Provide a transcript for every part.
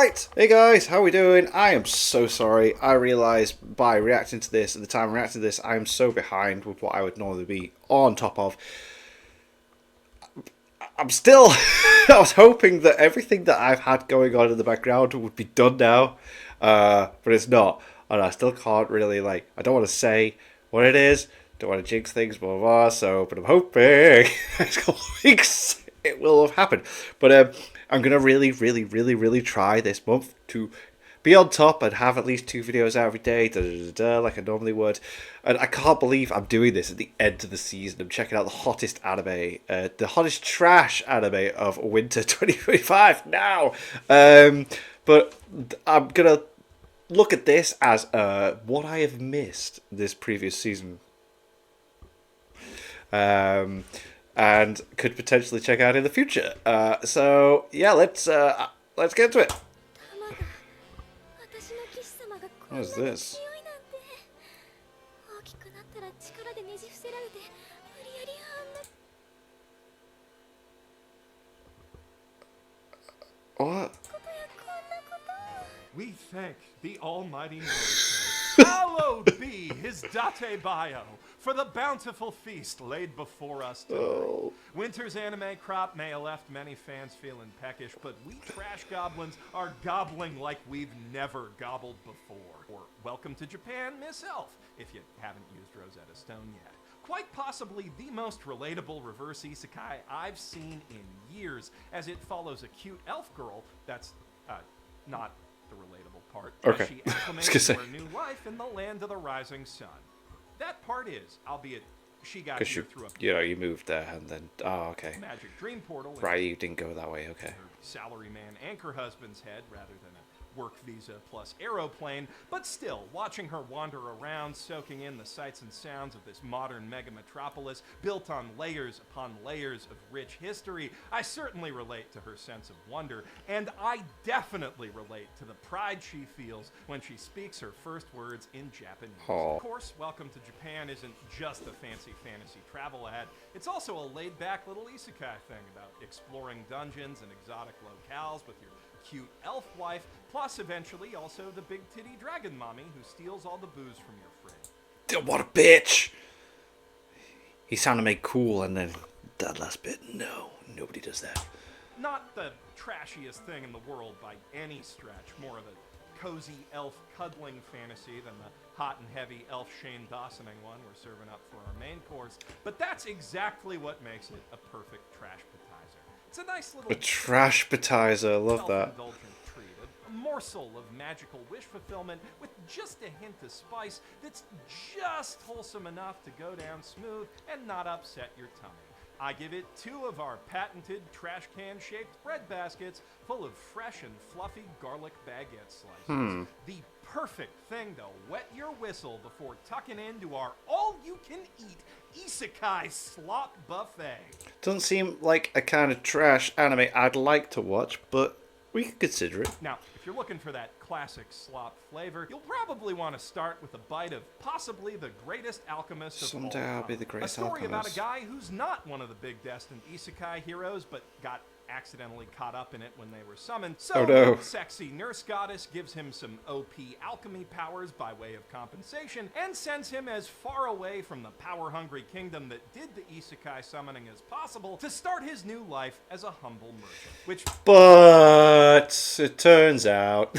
Right, hey guys, how we doing? I am so sorry. I realised by reacting to this, at the time I'm reacting to this, I am so behind with what I would normally be on top of. I'm still, I was hoping that everything that I've had going on in the background would be done now, but it's not. And I still can't really, I don't want to say what it is, don't want to jinx things, blah, blah, blah, so, but I'm hoping next couple of weeks it will have happened. But I'm going to really try this month to be on top and have at least 2 videos out every day, like I normally would. And I can't believe I'm doing this at the end of the season. I'm checking out the hottest anime, the hottest trash anime of winter 2025 now. But I'm going to look at this as what I have missed this previous season. And could potentially check out in the future. So yeah, let's get into it. What is this? What? We thank the Almighty Naruto. Hallowed be his date bio for the bountiful feast laid before us tonight. Oh. Winter's anime crop may have left many fans feeling peckish, but we trash goblins are gobbling like we've never gobbled before. Or welcome to Japan, Miss Elf, if you haven't used Rosetta Stone yet. Quite possibly the most relatable reverse isekai I've seen in years, as it follows a cute elf girl that's, not the relatable part. Okay. She acclimates to her new life in the land of the rising sun. That part is, albeit she got here through a you moved there and then okay. magic dream portal. Right, you didn't go that way. Okay. Her salaryman anchor husband's head rather than a work visa plus aeroplane, but still, watching her wander around, soaking in the sights and sounds of this modern mega metropolis built on layers upon layers of rich history, I certainly relate to her sense of wonder, and I definitely relate to the pride she feels when she speaks her first words in Japanese. Aww. Of course, Welcome to Japan isn't just a fancy fantasy travel ad, it's also a laid-back little isekai thing about exploring dungeons and exotic locales with your cute elf wife, plus eventually also the big titty dragon mommy who steals all the booze from your fridge. What a bitch! He sounded made cool, and then that last bit, no, nobody does that. Not the trashiest thing in the world by any stretch, more of a cozy elf cuddling fantasy than the hot and heavy elf Shane Dawsoning one we're serving up for our main course, but that's exactly what makes it a perfect trash appetizer. It's a nice little... A trash appetizer, I love that. Self-indulgent treat, a morsel of magical wish fulfillment with just a hint of spice that's just wholesome enough to go down smooth and not upset your tummy. I give it 2 of our patented trash can-shaped bread baskets full of fresh and fluffy garlic baguette slices. The perfect thing to wet your whistle before tucking into our all-you-can-eat isekai slop buffet. Doesn't seem like a kind of trash anime I'd like to watch, but we could consider it. Now, if you're looking for that classic slop flavor, you'll probably want to start with a bite of possibly the greatest alchemist of all Someday I'll time. be the greatest A story about alchemist. a guy who's not one of the big destined isekai heroes, but got accidentally caught up in it when they were summoned. So Oh, no. the sexy nurse goddess gives him some OP alchemy powers by way of compensation and sends him as far away from the power-hungry kingdom that did the isekai summoning as possible to start his new life as a humble merchant, which But it turns out...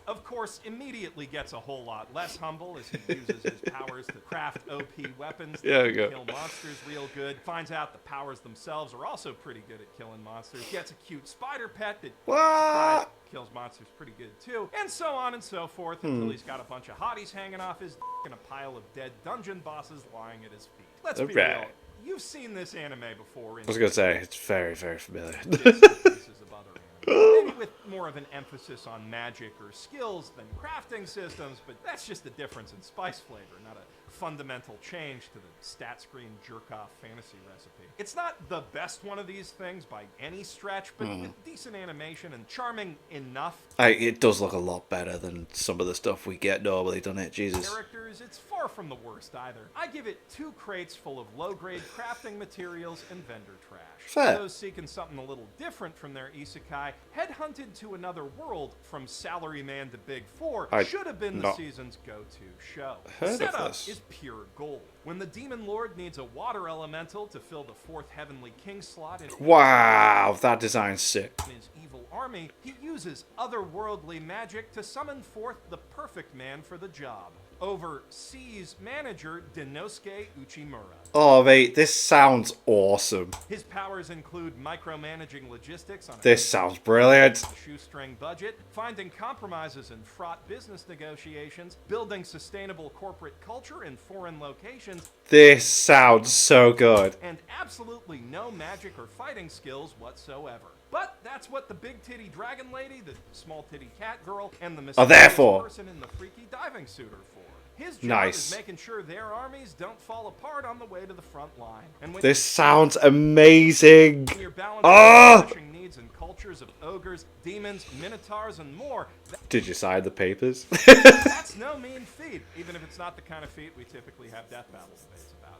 of course, immediately gets a whole lot less humble as he uses his powers to craft OP weapons that Yeah, there you can go. kill monsters real good. Finds out the powers themselves are also pretty good at killing monsters. Gets a cute spider pet that What? kills monsters pretty good too. And so on and so forth until he's got a bunch of hotties hanging off his and a pile of dead dungeon bosses lying at his feet. Let's be Alright. real. You've seen this anime before. I was going to say, it's very familiar. Pieces of other anime. Maybe with more of an emphasis on magic or skills than crafting systems, but that's just a difference in spice flavor, not a fundamental change to the stat screen jerk-off fantasy recipe. It's not the best one of these things by any stretch, but with decent animation and charming enough It does look a lot better than some of the stuff we get normally, doesn't it? Jesus. characters, it's far from the worst either. I give it 2 crates full of low-grade crafting materials and vendor trash. Fair. For those seeking something a little different from their isekai, Headhunted to Another World from Salaryman to Big Four should have been the not season's go-to show. heard The of setup this. is pure gold. When the Demon Lord needs a water elemental to fill the 4th Heavenly King slot in Wow, that design's sick. his evil army, he uses otherworldly magic to summon forth the perfect man for the job. Overseas manager Denosuke Uchimura. Oh, mate, this sounds awesome. His powers include micromanaging logistics on a This sounds brilliant. shoestring budget, finding compromises in fraught business negotiations, building sustainable corporate culture in foreign locations, This sounds so good. and absolutely no magic or fighting skills whatsoever. But that's what the big titty dragon lady, the small titty cat girl, and the Are there mysterious for. person in the freaky diving suit are for. His job Nice. is making sure their armies don't fall apart on the way to the front line. And when This sounds amazing. you're balancing Ah! the clashing needs and cultures of ogres, demons, minotaurs, and more, Did you sign the papers? that's no mean feat, even if it's not the kind of feat we typically have death battle debates about.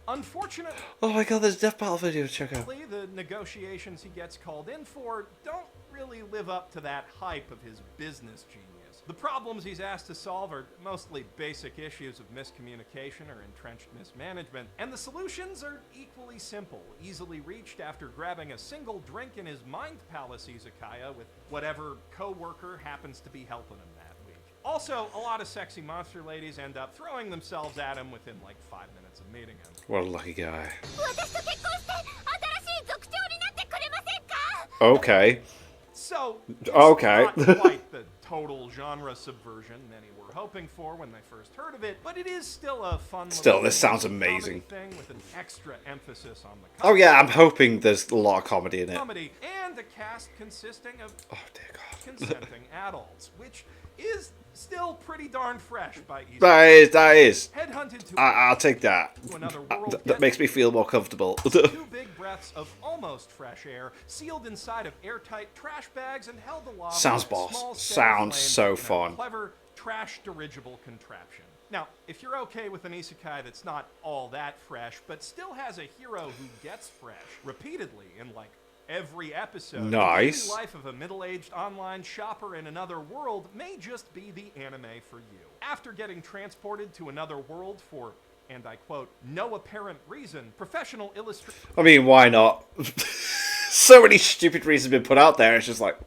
Unfortunately, Oh my god, there's a Death Battle video to check out. the negotiations he gets called in for don't really live up to that hype of his business genius. The problems he's asked to solve are mostly basic issues of miscommunication or entrenched mismanagement, and the solutions are equally simple, easily reached after grabbing a single drink in his Mind Palace izakaya with whatever co-worker happens to be helping him that week. Also, a lot of sexy monster ladies end up throwing themselves at him within like 5 minutes of meeting him. What a lucky guy. 私と結婚して新しい族長になってくれませんか Okay. So, it's Okay. not quite the total genre subversion many were hoping for when they first heard of it, but it is still a fun Still, little this sounds comedy amazing. thing with an extra emphasis on the Oh yeah, I'm hoping there's a lot of comedy in it. comedy and a cast consisting of Oh dear god. consenting adults, which is still pretty darn fresh by East. That is. Headhunted to I'll take that. another world. That makes me feel more comfortable. 2 big breaths of almost fresh air, sealed inside of airtight trash bags and held aloft. Sounds by a boss. small steady Sounds flame so in a fun. Clever trash dirigible contraption. Now, if you're okay with an isekai that's not all that fresh, but still has a hero who gets fresh repeatedly in like every episode, Nice. the daily life of a middle-aged online shopper in another world may just be the anime for you. After getting transported to another world for, and I quote, no apparent reason, professional illustrators I mean, why not? So many stupid reasons been put out there. It's just like,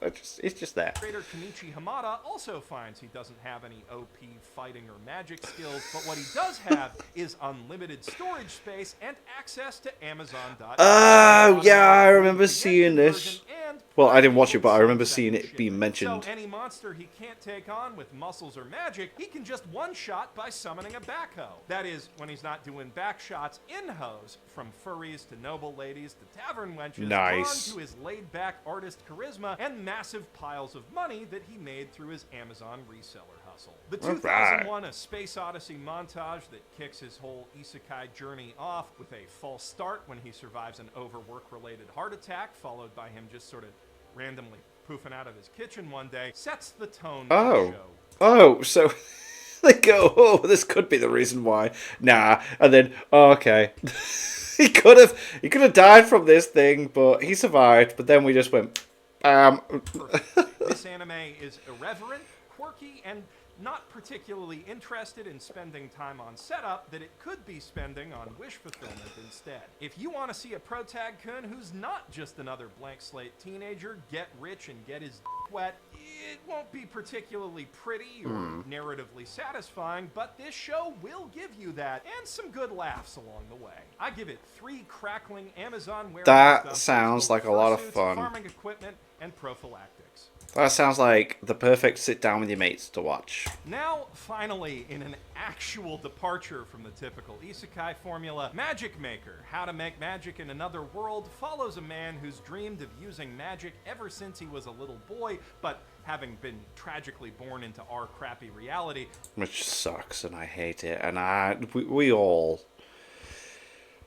it's just there. Kenichi Hamada also finds he doesn't have any OP fighting or magic skills, but what he does have is unlimited storage space and access to Amazon.com. Oh, yeah, I remember seeing this. Well, I didn't watch it, but I remember seeing it being mentioned. So any monster he can't take on with muscles or magic, he can just one-shot by summoning a backhoe. That is, when he's not doing backshots in hoes, from furries to noble ladies to tavern wenches, Nice. on to his laid-back artist charisma and massive piles of money that he made through his Amazon reseller hustle. The All 2001 A Space Odyssey montage that kicks his whole isekai journey off with a false start when he survives an overwork-related heart attack, followed by him just sort of randomly poofing out of his kitchen one day, sets the tone for the Oh. show. Oh, so they go, oh, this could be the reason why. Nah. And then, oh, okay. he could have died from this thing, but he survived. But then we just went, This anime is irreverent, quirky, and not particularly interested in spending time on setup that it could be spending on wish fulfillment instead. If you want to see a protag-kun who's not just another blank slate teenager, get rich and get his wet, it won't be particularly pretty or narratively satisfying, but this show will give you that, and some good laughs along the way. I give it 3 crackling Amazon warehouse That dumpsters sounds full like of a lot of fursuits, fun. farming equipment, and prophylactics. That sounds like the perfect sit down with your mates to watch. Now, finally, in an actual departure from the typical isekai formula, Magic Maker, How to Make Magic in Another World, follows a man who's dreamed of using magic ever since he was a little boy, but having been tragically born into our crappy reality, Which sucks, and I hate it, and we all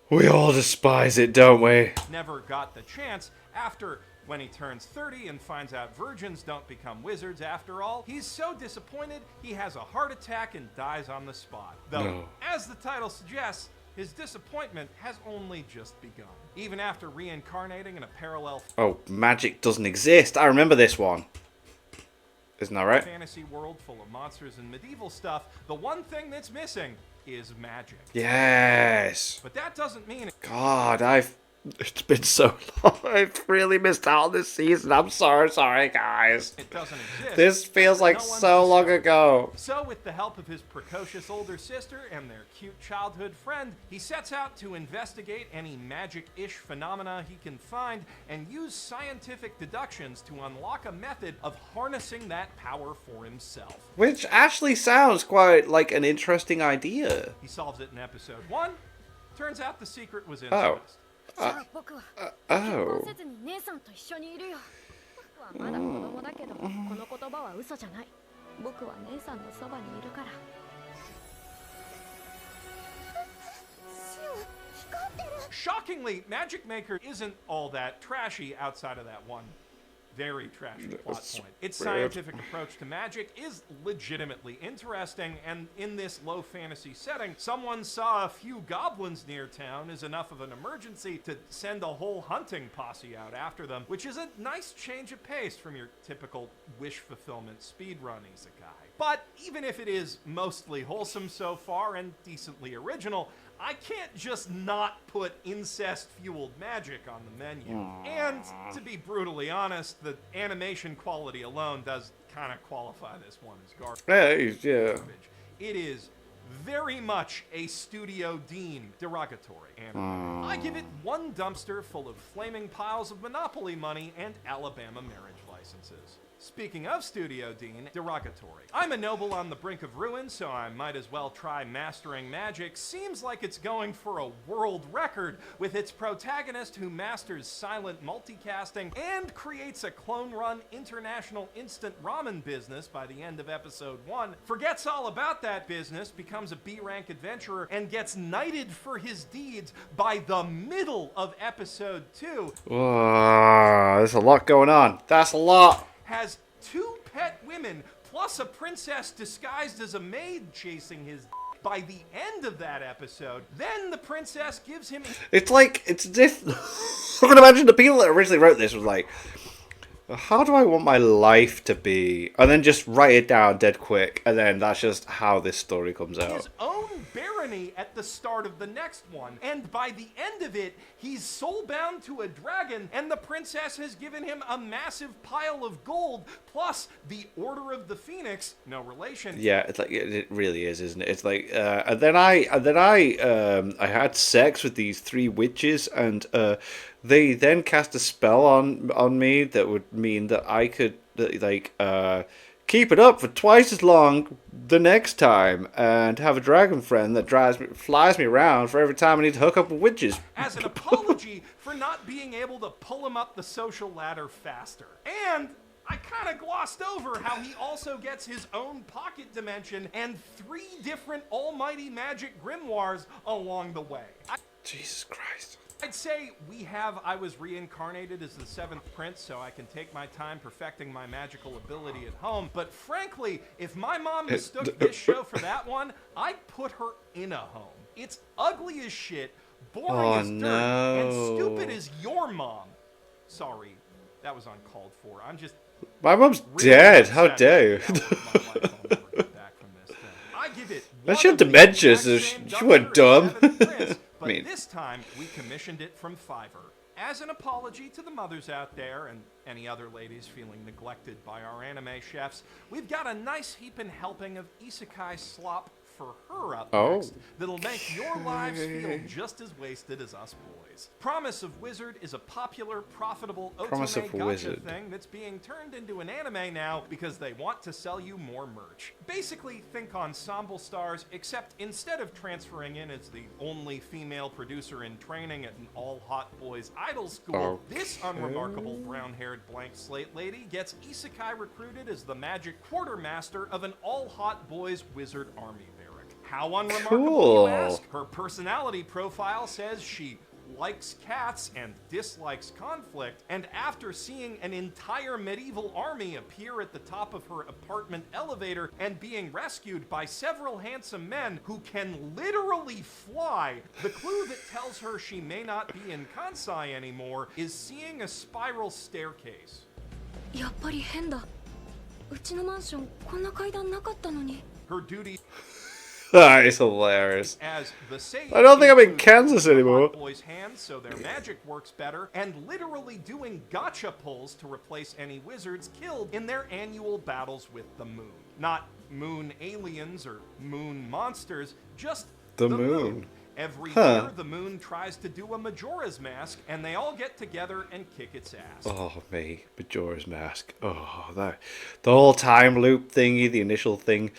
despise it, don't we? never got the chance after when he turns 30 and finds out virgins don't become wizards after all. He's so disappointed he has a heart attack and dies on the spot. Though, No. as the title suggests, his disappointment has only just begun. Even after reincarnating in a parallel Oh, magic doesn't exist. I remember this one. Isn't that right? fantasy world full of monsters and medieval stuff, the one thing that's missing is magic. Yes. But that doesn't mean God, it's been so long. I've really missed out on this season. I'm sorry, guys. it doesn't exist. This feels like No one's so long discovered. ago. So, with the help of his precocious older sister and their cute childhood friend, he sets out to investigate any magic-ish phenomena he can find and use scientific deductions to unlock a method of harnessing that power for himself. Which actually sounds quite like an interesting idea. He solves it in episode 1. Turns out the secret was Oh. incest. じゃあ僕は結 Oh. 婚せずに姉さんと一緒にいるよ。僕はまだ子供だけど、この言葉は嘘じゃない。僕は姉さんのそばにいるから。シオン、光ってる。 Shockingly, Magic Maker isn't all that trashy outside of that one very trashy plot It's point. Its weird. scientific approach to magic is legitimately interesting, and in this low fantasy setting, someone saw a few goblins near town as enough of an emergency to send a whole hunting posse out after them, which is a nice change of pace from your typical wish fulfillment speedrun isekai. But even if it is mostly wholesome so far and decently original, I can't just not put incest-fueled magic on the menu. And to be brutally honest, the animation quality alone does kind of qualify this one as garbage. Yeah. It is very much a Studio Dean derogatory anime. I give it one dumpster full of flaming piles of Monopoly money and Alabama marriage licenses. Speaking of Studio Dean, derogatory. I'm a noble on the brink of ruin, so I might as well try mastering magic. Seems like it's going for a world record with its protagonist who masters silent multicasting and creates a clone-run international instant ramen business by the end of episode 1, forgets all about that business, becomes a B-rank adventurer, and gets knighted for his deeds by the middle of episode 2. There's a lot going on. That's a lot. Has 2 pet women plus a princess disguised as a maid chasing his by the end of that episode. Then the princess gives him It's as if I can imagine the people that originally wrote this was like, how do I want my life to be? And then just write it down dead quick, and then that's just how this story comes out. his own barony at the start of the next one. And by the end of it, he's soul-bound to a dragon, and the princess has given him a massive pile of gold, plus the Order of the Phoenix, no relation. Yeah, it's like it really is, isn't it? It's like, and then I had sex with these 3 witches, and they then cast a spell on me that would mean that I could keep it up for twice as long the next time, and have a dragon friend that flies me around for every time I need to hook up with witches. As an apology for not being able to pull him up the social ladder faster. And I kind of glossed over how he also gets his own pocket dimension and 3 different almighty magic grimoires along the way. Jesus Christ. I'd say I was reincarnated as the 7th prince, so I can take my time perfecting my magical ability at home. But frankly, if my mom mistook this show for that one, I'd put her in a home. It's ugly as shit, boring as dirt, and stupid as your mom. Sorry, that was uncalled for. I'm just... My mom's really dead. upset How dare you? about my life. I'll never get back from this thing. I give it Well, one she had of the dementia, exact so same she wasn't dumpster as dumb. 7th Prince, but I mean- this time we commissioned it from Fiverr. As an apology to the mothers out there and any other ladies feeling neglected by our anime chefs, we've got a nice heaping helping of isekai slop for her up next that'll make your lives feel just as wasted as us boys. is. Promise of Wizard is a popular, profitable Promise otome of gacha Wizard. thing that's being turned into an anime now because they want to sell you more merch. Basically, think Ensemble Stars, except instead of transferring in as the only female producer in training at an all-hot boys idol school, this unremarkable brown-haired blank slate lady gets isekai recruited as the magic quartermaster of an all-hot boys wizard army barrack. How unremarkable, Cool. you ask? Her personality profile says she likes cats and dislikes conflict, and after seeing an entire medieval army appear at the top of her apartment elevator and being rescued by several handsome men who can literally fly, the clue that tells her she may not be in Kansai anymore is seeing a spiral staircase. やっぱり変だ。うちのマンションこんな階段なかったのに。 Her duty That is hilarious. as the sage I don't think I'm in includes Kansas the anymore. hot boys' hands so their magic works better, and literally doing gotcha pulls to replace any wizards killed in their annual battles with the moon. Not moon aliens or moon monsters, just The moon. Every Huh. year, the moon tries to do a Majora's Mask, and they all get together and kick its ass. Oh, me. Majora's Mask. Oh, that. The whole time loop thingy, the initial thing,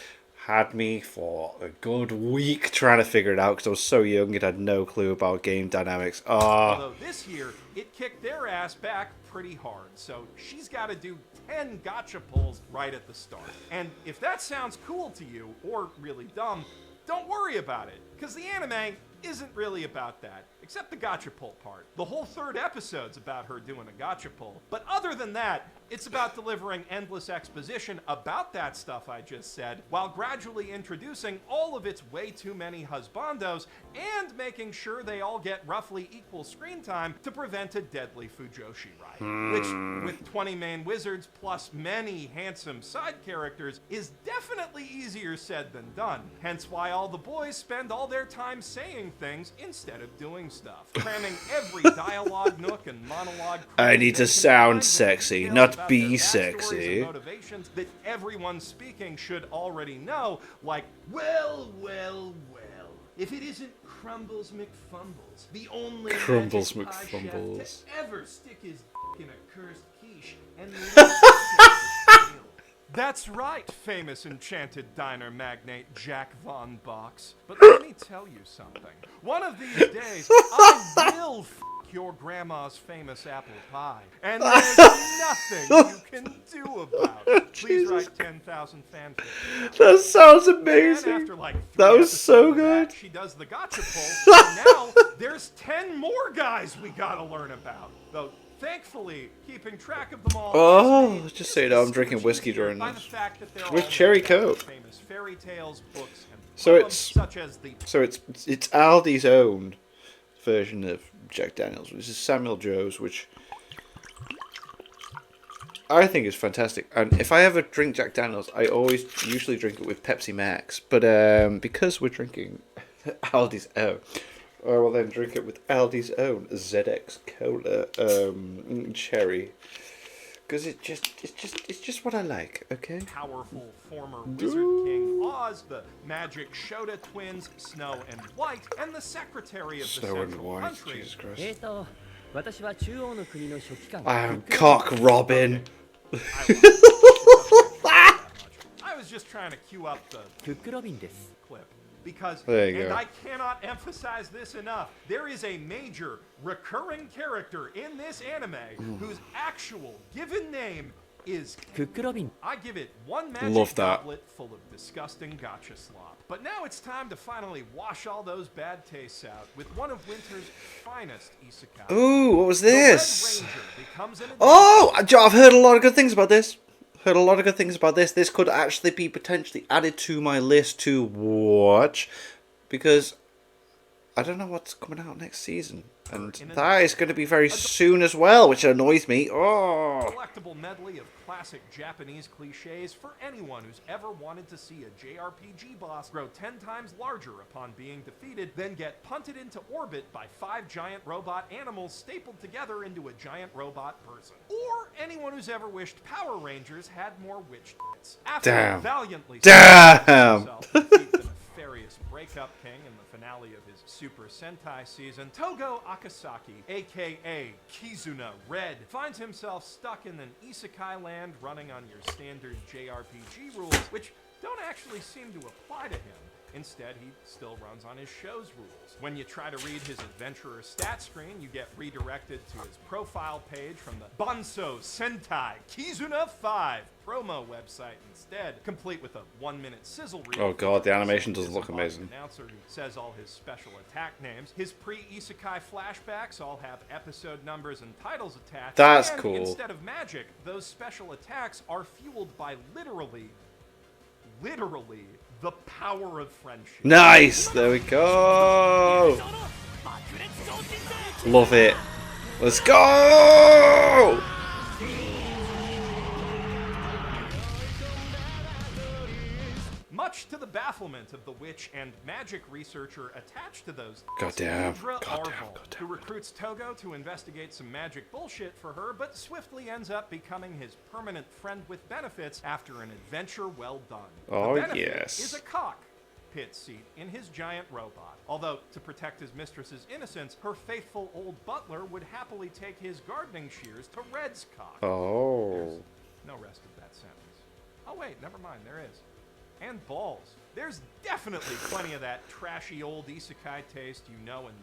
had me for a good week trying to figure it out because I was so young and had no clue about game dynamics. Oh. Although this year, it kicked their ass back pretty hard, so she's got to do 10 gotcha pulls right at the start. And if that sounds cool to you, or really dumb, don't worry about it, because the anime isn't really about that, except the gotcha pull part. The whole third episode's about her doing a gotcha pull. But other than that, it's about delivering endless exposition about that stuff I just said, while gradually introducing all of its way too many husbandos and making sure they all get roughly equal screen time to prevent a deadly Fujoshi riot. Which, with 20 main wizards plus many handsome side characters, is definitely easier said than done. Hence why all the boys spend all their time saying things instead of doing stuff, cramming every dialogue nook and monologue. I need to they can sound find with sexy, details not about be their backstories sexy. and motivations that everyone speaking should already know, like, well, if it isn't Crumbles McFumbles, the only Crumbles magic pie chef McFumbles. to ever stick his in a cursed quiche and leave it. That's right, famous enchanted diner magnate Jack Von Box. But let me tell you something. One of these days, I will your grandma's famous apple pie, and there's nothing you can do about it. Please Jesus. write 10,000 fanfics. That sounds And amazing. after like That 3 was so episodes of that, good. she does the gotcha pull, and now there's 10 more guys we gotta learn about. Though, thankfully, keeping track of them all. Oh, is made just so you know, I'm just drinking much whiskey easier during by this. the fact that they're With all cherry made up of Coke. famous fairy tales, books, and So poems, it's- such as the So it's Aldi's own version of Jack Daniels, which is Samuel Joe's, which I think is fantastic. And if I ever drink Jack Daniels, I always usually drink it with Pepsi Max. But because we're drinking Aldi's own, I will then drink it with Aldi's own ZX Cola cherry. Because it's just what I like, okay? powerful former Wizard King Oz, the magic Shota twins, Snow and White, and the secretary of the Snow and central white, country. Jesus Christ. 私は中央の国の書記官 I am Cock Robin. I was just trying to cue up the クックロビンです clip because, There you and go. I cannot emphasize this enough, there is a major recurring character in this anime whose actual given name is クックロビン I give it one magic Love that. goblet full of disgusting gotcha slop. But now it's time to finally wash all those bad tastes out with one of Winter's finest isekai. Ooh, what was The Red this? Ranger becomes an Oh, I've heard a lot of good things about this. Heard a lot of good things about this. This could actually be potentially added to my list to watch because I don't know what's coming out next season. And that is going to be very soon as well, which annoys me. Oh. collectible medley of classic Japanese cliches for anyone who's ever wanted to see a JRPG boss grow 10 times larger upon being defeated, then get punted into orbit by 5 giant robot animals stapled together into a giant robot person. Or anyone who's ever wished Power Rangers had more witch tits. After Damn. valiantly Damn. sacrificing himself to defeat the nefarious notorious breakup king in the finale of his Super Sentai season, Togo Akasaki, aka Kizuna Red, finds himself stuck in an isekai land running on your standard JRPG rules, which don't actually seem to apply to him. Instead, he still runs on his show's rules. When you try to read his adventurer stat screen, you get redirected to his profile page from the Banso Sentai Kizuna 5 promo website instead, complete with a 1-minute sizzle reel. Oh god, the animation does His look amazing. announcer who says all his special attack names. His pre-isekai flashbacks all have episode numbers and titles attached. That's and cool. Instead of magic, those special attacks are fueled by literally, the power of friendship. Nice! There we go! Love it. Let's go! Much to the bafflement of the witch and magic researcher attached to those, Goddamn, Indra goddamn, Arval, goddamn. who recruits Togo to investigate some magic bullshit for her, but swiftly ends up becoming his permanent friend with benefits after an adventure well done. Oh, the benefit yes. is a cockpit seat in his giant robot. Although, to protect his mistress's innocence, her faithful old butler would happily take his gardening shears to Red's cock. Oh. No rest of that sentence. Oh wait, never mind, there is. And balls. There's definitely plenty of that trashy old isekai taste you know and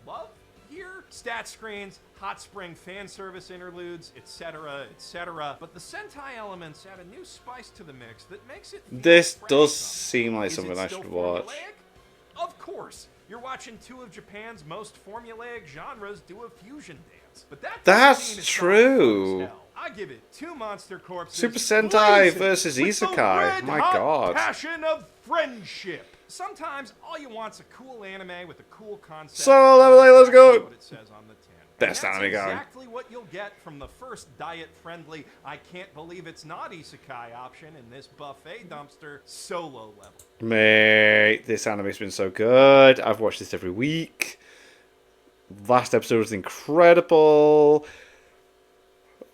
love here. Stat screens, hot spring fan service interludes, etc., etc. But the Sentai elements add a new spice to the mix that makes it feel This fresh does somehow. seem like Is something it I still should watch. formulaic? Of course. You're watching two of Japan's most formulaic genres do a fusion dance. But that That's doesn't mean it's true. not fun as hell. I give it 2 monster corpses. Super Sentai blazing versus with the isekai. My red-hot god. passion of friendship. Sometimes all you want's a cool anime with a cool concept. So, let's go. What it says on the tin. Best And that's anime going. exactly what you'll get from the first diet-friendly, I can't believe it's not isekai option in this buffet dumpster solo level. Mate, this anime's been so good. I've watched this every week. Last episode was incredible.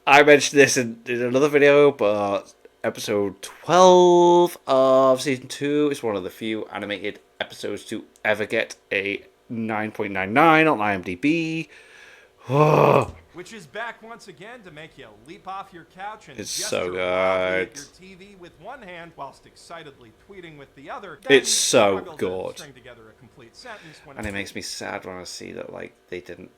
I mentioned this in another video, but episode 12 of season 2 is one of the few animated episodes to ever get a 9.99 on IMDb. Which is back once again to make you leap off your couch and It's gesture so wildly at good. your TV with one hand whilst excitedly tweeting with the other. It's so struggle to good. String together a complete sentence when And it makes me sad when I see that like they didn't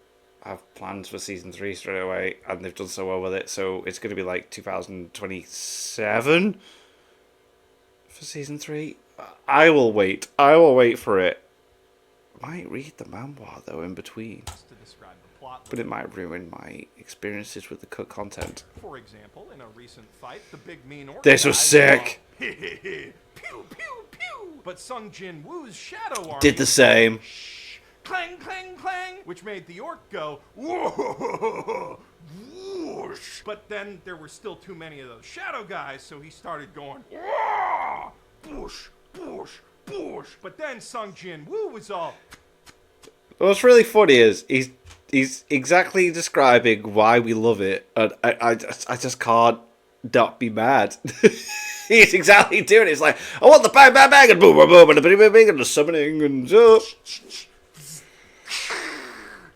have plans for season 3 straight away, and they've done so well with it. So it's going to be like 2027 for season 3. I will wait. I will wait for it. Might read the manhwa though in between, to describe the plot. but it might ruin my experiences with the cut content. For example, in a recent fight, the big mean orc This was guy sick. Pew pew pew. But Sung Jin Woo's shadow army Did the same. Shh, clang clang clang, which made the orc go whoa, whoosh. But then there were still too many of those shadow guys, so he started going whoa, boosh boosh boosh. But then Sung Jin Woo was all. What's really funny is he's exactly describing why we love it, and I just can't not be mad. He's exactly doing it. It's like, I want the bang bang bang and boom boom boom and the bing bing bing and the summoning and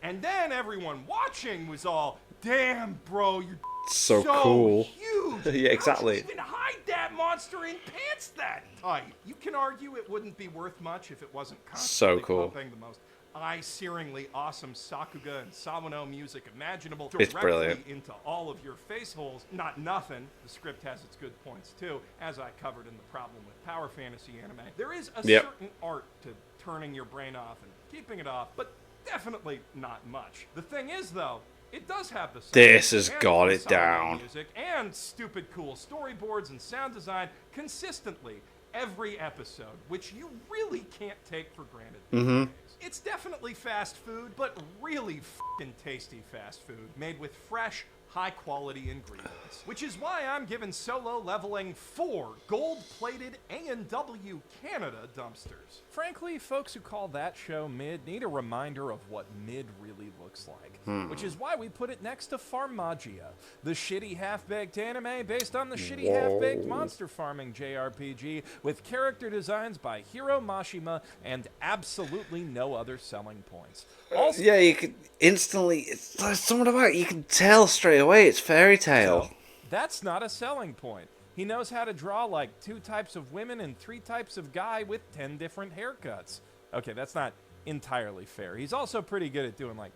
And then everyone watching was all, damn, bro, you're so cool. huge. Yeah, exactly. How'd you even hide that monster in pants that tight? You can argue it wouldn't be worth much if it wasn't constantly cool. pumping the most eye-searingly awesome Sakuga and Sawano music imaginable It's directly brilliant. into all of your face holes. Not nothing. The script has its good points too, as I covered in the problem with power fantasy anime. There is a Yep. certain art to turning your brain off and keeping it off, but definitely not much. The thing is, though, it does have the This has and got the it Sawano down. music and stupid cool storyboards and sound design consistently every episode, which you really can't take for granted. these days. It's definitely fast food, but really f***ing tasty fast food, made with fresh, high-quality ingredients. Which is why I'm giving Solo Leveling 4 gold-plated A&W Canada dumpsters. Frankly, folks who call that show mid need a reminder of what mid really looks like. Which is why we put it next to Farmagia, the shitty half-baked anime based on the shitty half-baked monster farming JRPG with character designs by Hiro Mashima and absolutely no other selling points. Also, Yeah, you can instantly. There's something about it. You can tell straight away it's Fairy Tail. that's not a selling point. He knows how to draw like 2 types of women and 3 types of guy with 10 different haircuts. Okay, that's not entirely fair. He's also pretty good at doing like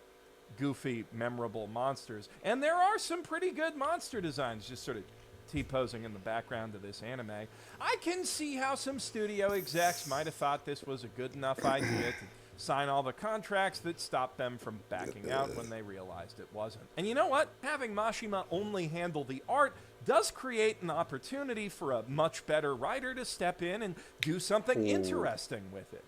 goofy, memorable monsters. And there are some pretty good monster designs just sort of T-posing in the background of this anime. I can see how some studio execs might have thought this was a good enough idea to sign all the contracts that stopped them from backing out when they realized it wasn't. And you know what? Having Mashima only handle the art does create an opportunity for a much better writer to step in and do something interesting with it.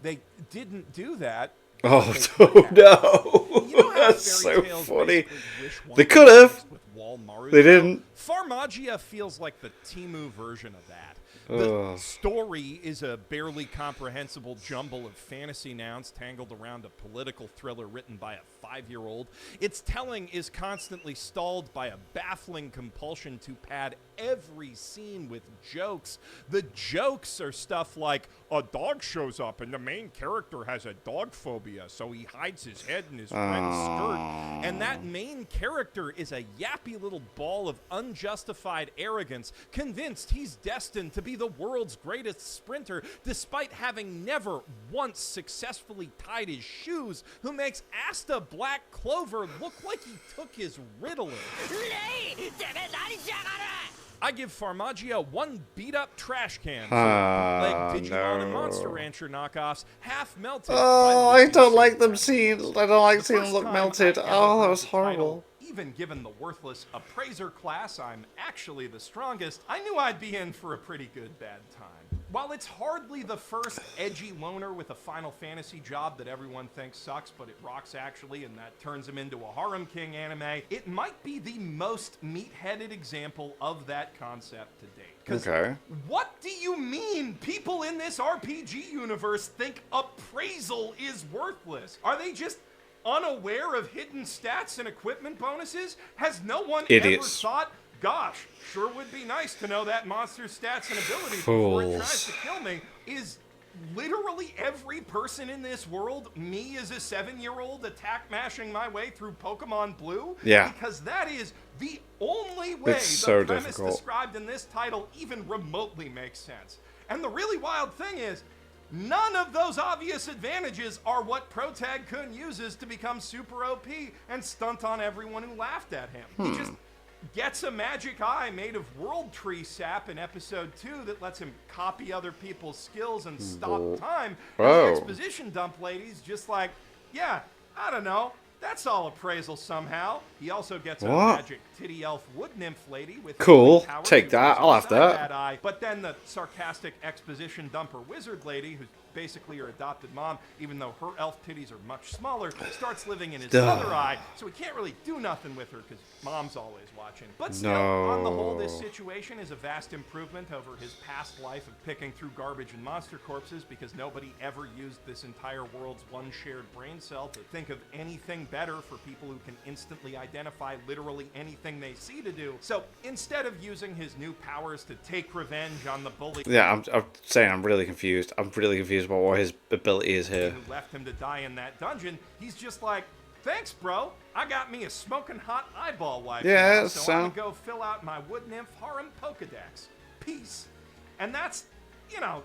They didn't do that. Oh, They no. You know how That's Fairy so Tail's funny. basically Wish They 1 could have. mixed with Walmart? They didn't. Farmagia feels like the Temu version of that. The Ugh. story is a barely comprehensible jumble of fantasy nouns tangled around a political thriller written by a 5-year-old. Its telling is constantly stalled by a baffling compulsion to pad every scene with jokes. The jokes are stuff like, a dog shows up and the main character has a dog phobia, so he hides his head in his friend's skirt. And that main character is a yappy little ball of unjustified arrogance, convinced he's destined to be the world's greatest sprinter, despite having never once successfully tied his shoes, who makes Asta Black Clover look like he took his Ritalin. I give Farmagia 1 beat-up trash can for like Digimon and Monster Rancher knockoffs, half melted. Oh, by I don't Lucy like them Press. seeing. I don't like The seeing them first look time melted. I ever Oh, that heard was the title, horrible. even given the worthless appraiser class, I'm actually the strongest, I knew I'd be in for a pretty good bad time. While it's hardly the first edgy loner with a Final Fantasy job that everyone thinks sucks, but it rocks actually, and that turns him into a Harem King anime, it might be the most meat-headed example of that concept to date. 'Cause Okay. what do you mean people in this RPG universe think appraisal is worthless? Are they just unaware of hidden stats and equipment bonuses? Has no one Idiots. ever thought, gosh, sure would be nice to know that monster's stats and abilities before it tries Fools. to kill me? Is literally every person in this world me as a 7-year-old attack mashing my way through Pokemon Blue? Yeah. Because that is the only way It's so the premise difficult. described in this title even remotely makes sense. And the really wild thing is, none of those obvious advantages are what Protag Kun uses to become super OP and stunt on everyone who laughed at him. He just gets a magic eye made of World Tree sap in episode 2 that lets him copy other people's skills and stop time. And Whoa. the exposition dump lady's just like, yeah, I don't know. That's all appraisal somehow. He also gets a What? magic titty elf wood nymph lady with Cool. healing powers Take who that. goes I'll have inside that. eye. But then the sarcastic exposition dumper wizard lady, who's basically her adopted mom, even though her elf titties are much smaller, starts living in his Duh. other eye, so he can't really do nothing with her because mom's always watching. But still, on the whole, this situation is a vast improvement over his past life of picking through garbage and monster corpses because nobody ever used this entire world's one shared brain cell to think of anything better for people who can instantly identify literally anything they see to do. So instead of using his new powers to take revenge on the bully Yeah, I'm saying I'm really confused. I'm really confused about what his ability is here. who left him to die in that dungeon, he's just like, thanks, bro. I got me a smoking hot eyeball wipe. Yeah, now, so I'm so- gonna go fill out my wood nymph harem Pokedex. Peace. And that's, you know,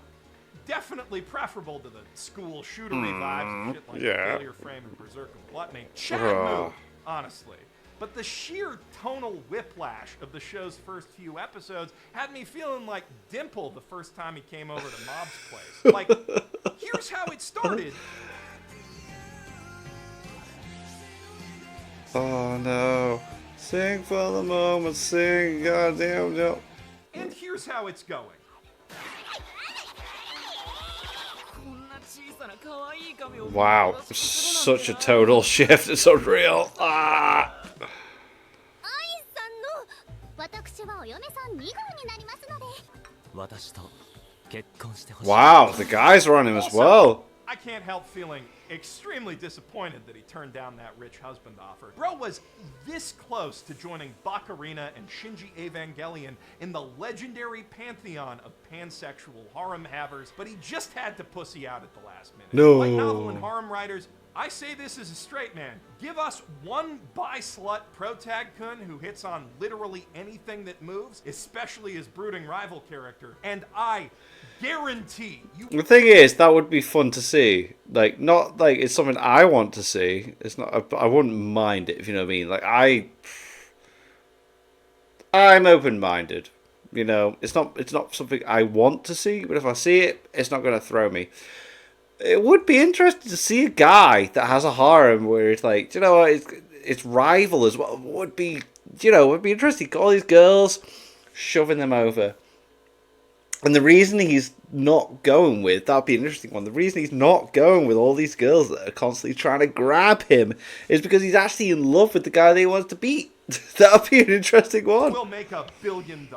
definitely preferable to the school shootery vibes and shit like yeah. Failure Frame and Berserk of Gluttony. Chad Ugh. moved, honestly. But the sheer tonal whiplash of the show's first few episodes had me feeling like Dimple the first time he came over to Mob's place. Like, here's how it started. Oh no. Sing for the moment, sing, goddamn no. And here's how it's going. Wow, such a total shift, it's unreal. Ah. はお嫁さん2号になりますので。私と結婚してほしい。 Wow, the guys are on him as Also, well. I can't help feeling extremely disappointed that he turned down that rich husband offer. Bro was this close to joining Baccarina and Shinji Evangelion in the legendary pantheon of pansexual harem havers, but he just had to pussy out at the last minute. No. Like novel and harem writers, I say this as a straight man. Give us one bi-slut protag-kun who hits on literally anything that moves, especially his brooding rival character, and I guarantee you... The thing is, that would be fun to see. Like, not like it's something I want to see. It's not. I wouldn't mind it, if you know what I mean. Like, I'm open-minded. You know, it's not something I want to see, but if I see it, it's not going to throw me. It would be interesting to see a guy that has a harem where it's like, you know what, it's rival as well. Would be, you know, would be interesting. All these girls shoving them over. And the reason he's not going with, that'd be an interesting one, the reason he's not going with all these girls that are constantly trying to grab him is because he's actually in love with the guy that he wants to beat. That'd be an interesting one. We'll make $1 billion.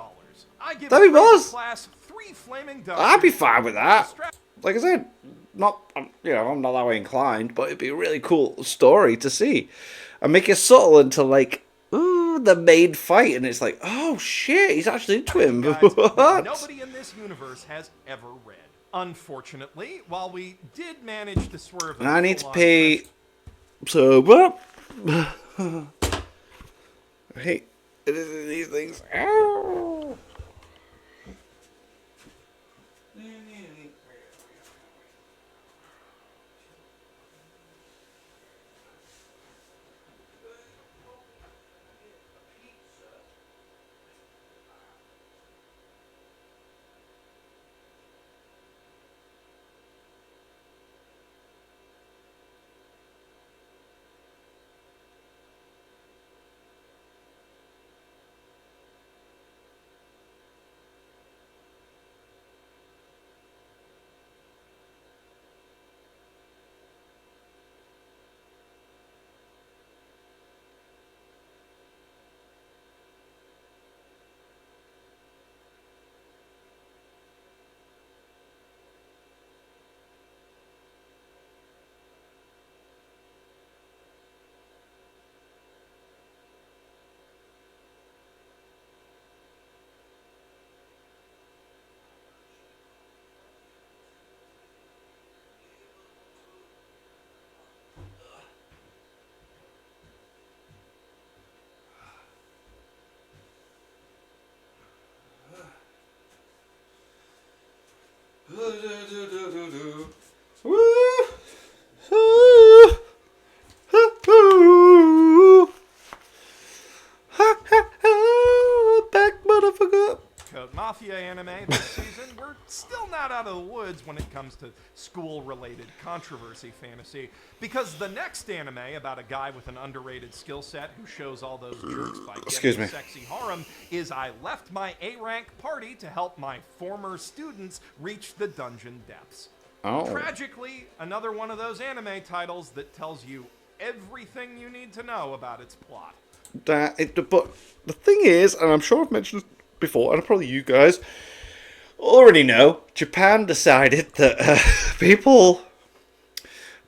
I give That'd be Crazy Buzz. Class 3 flaming dunkers. I'd be fine with that. Like I said, I'm not that way inclined, but it'd be a really cool story to see. And make it subtle until, like, ooh, the main fight, and it's like, oh shit, he's actually into him. Guys, What? nobody in this universe has ever read. Unfortunately, while we did manage to swerve... And I need to pay... So, what? I hate these things. Ow. Back, motherfucker. Code Mafia anime this season, we're still not out of the woods when it comes to school-related controversy fantasy, because the next anime about a guy with an underrated skill set who shows all those jerks by Excuse getting me. a sexy harem is I left my A-rank party to help my former students reach the dungeon depths. Oh. Tragically, another one of those anime titles that tells you everything you need to know about its plot. But the thing is, and I'm sure I've mentioned this before, and probably you guys already know, Japan decided that people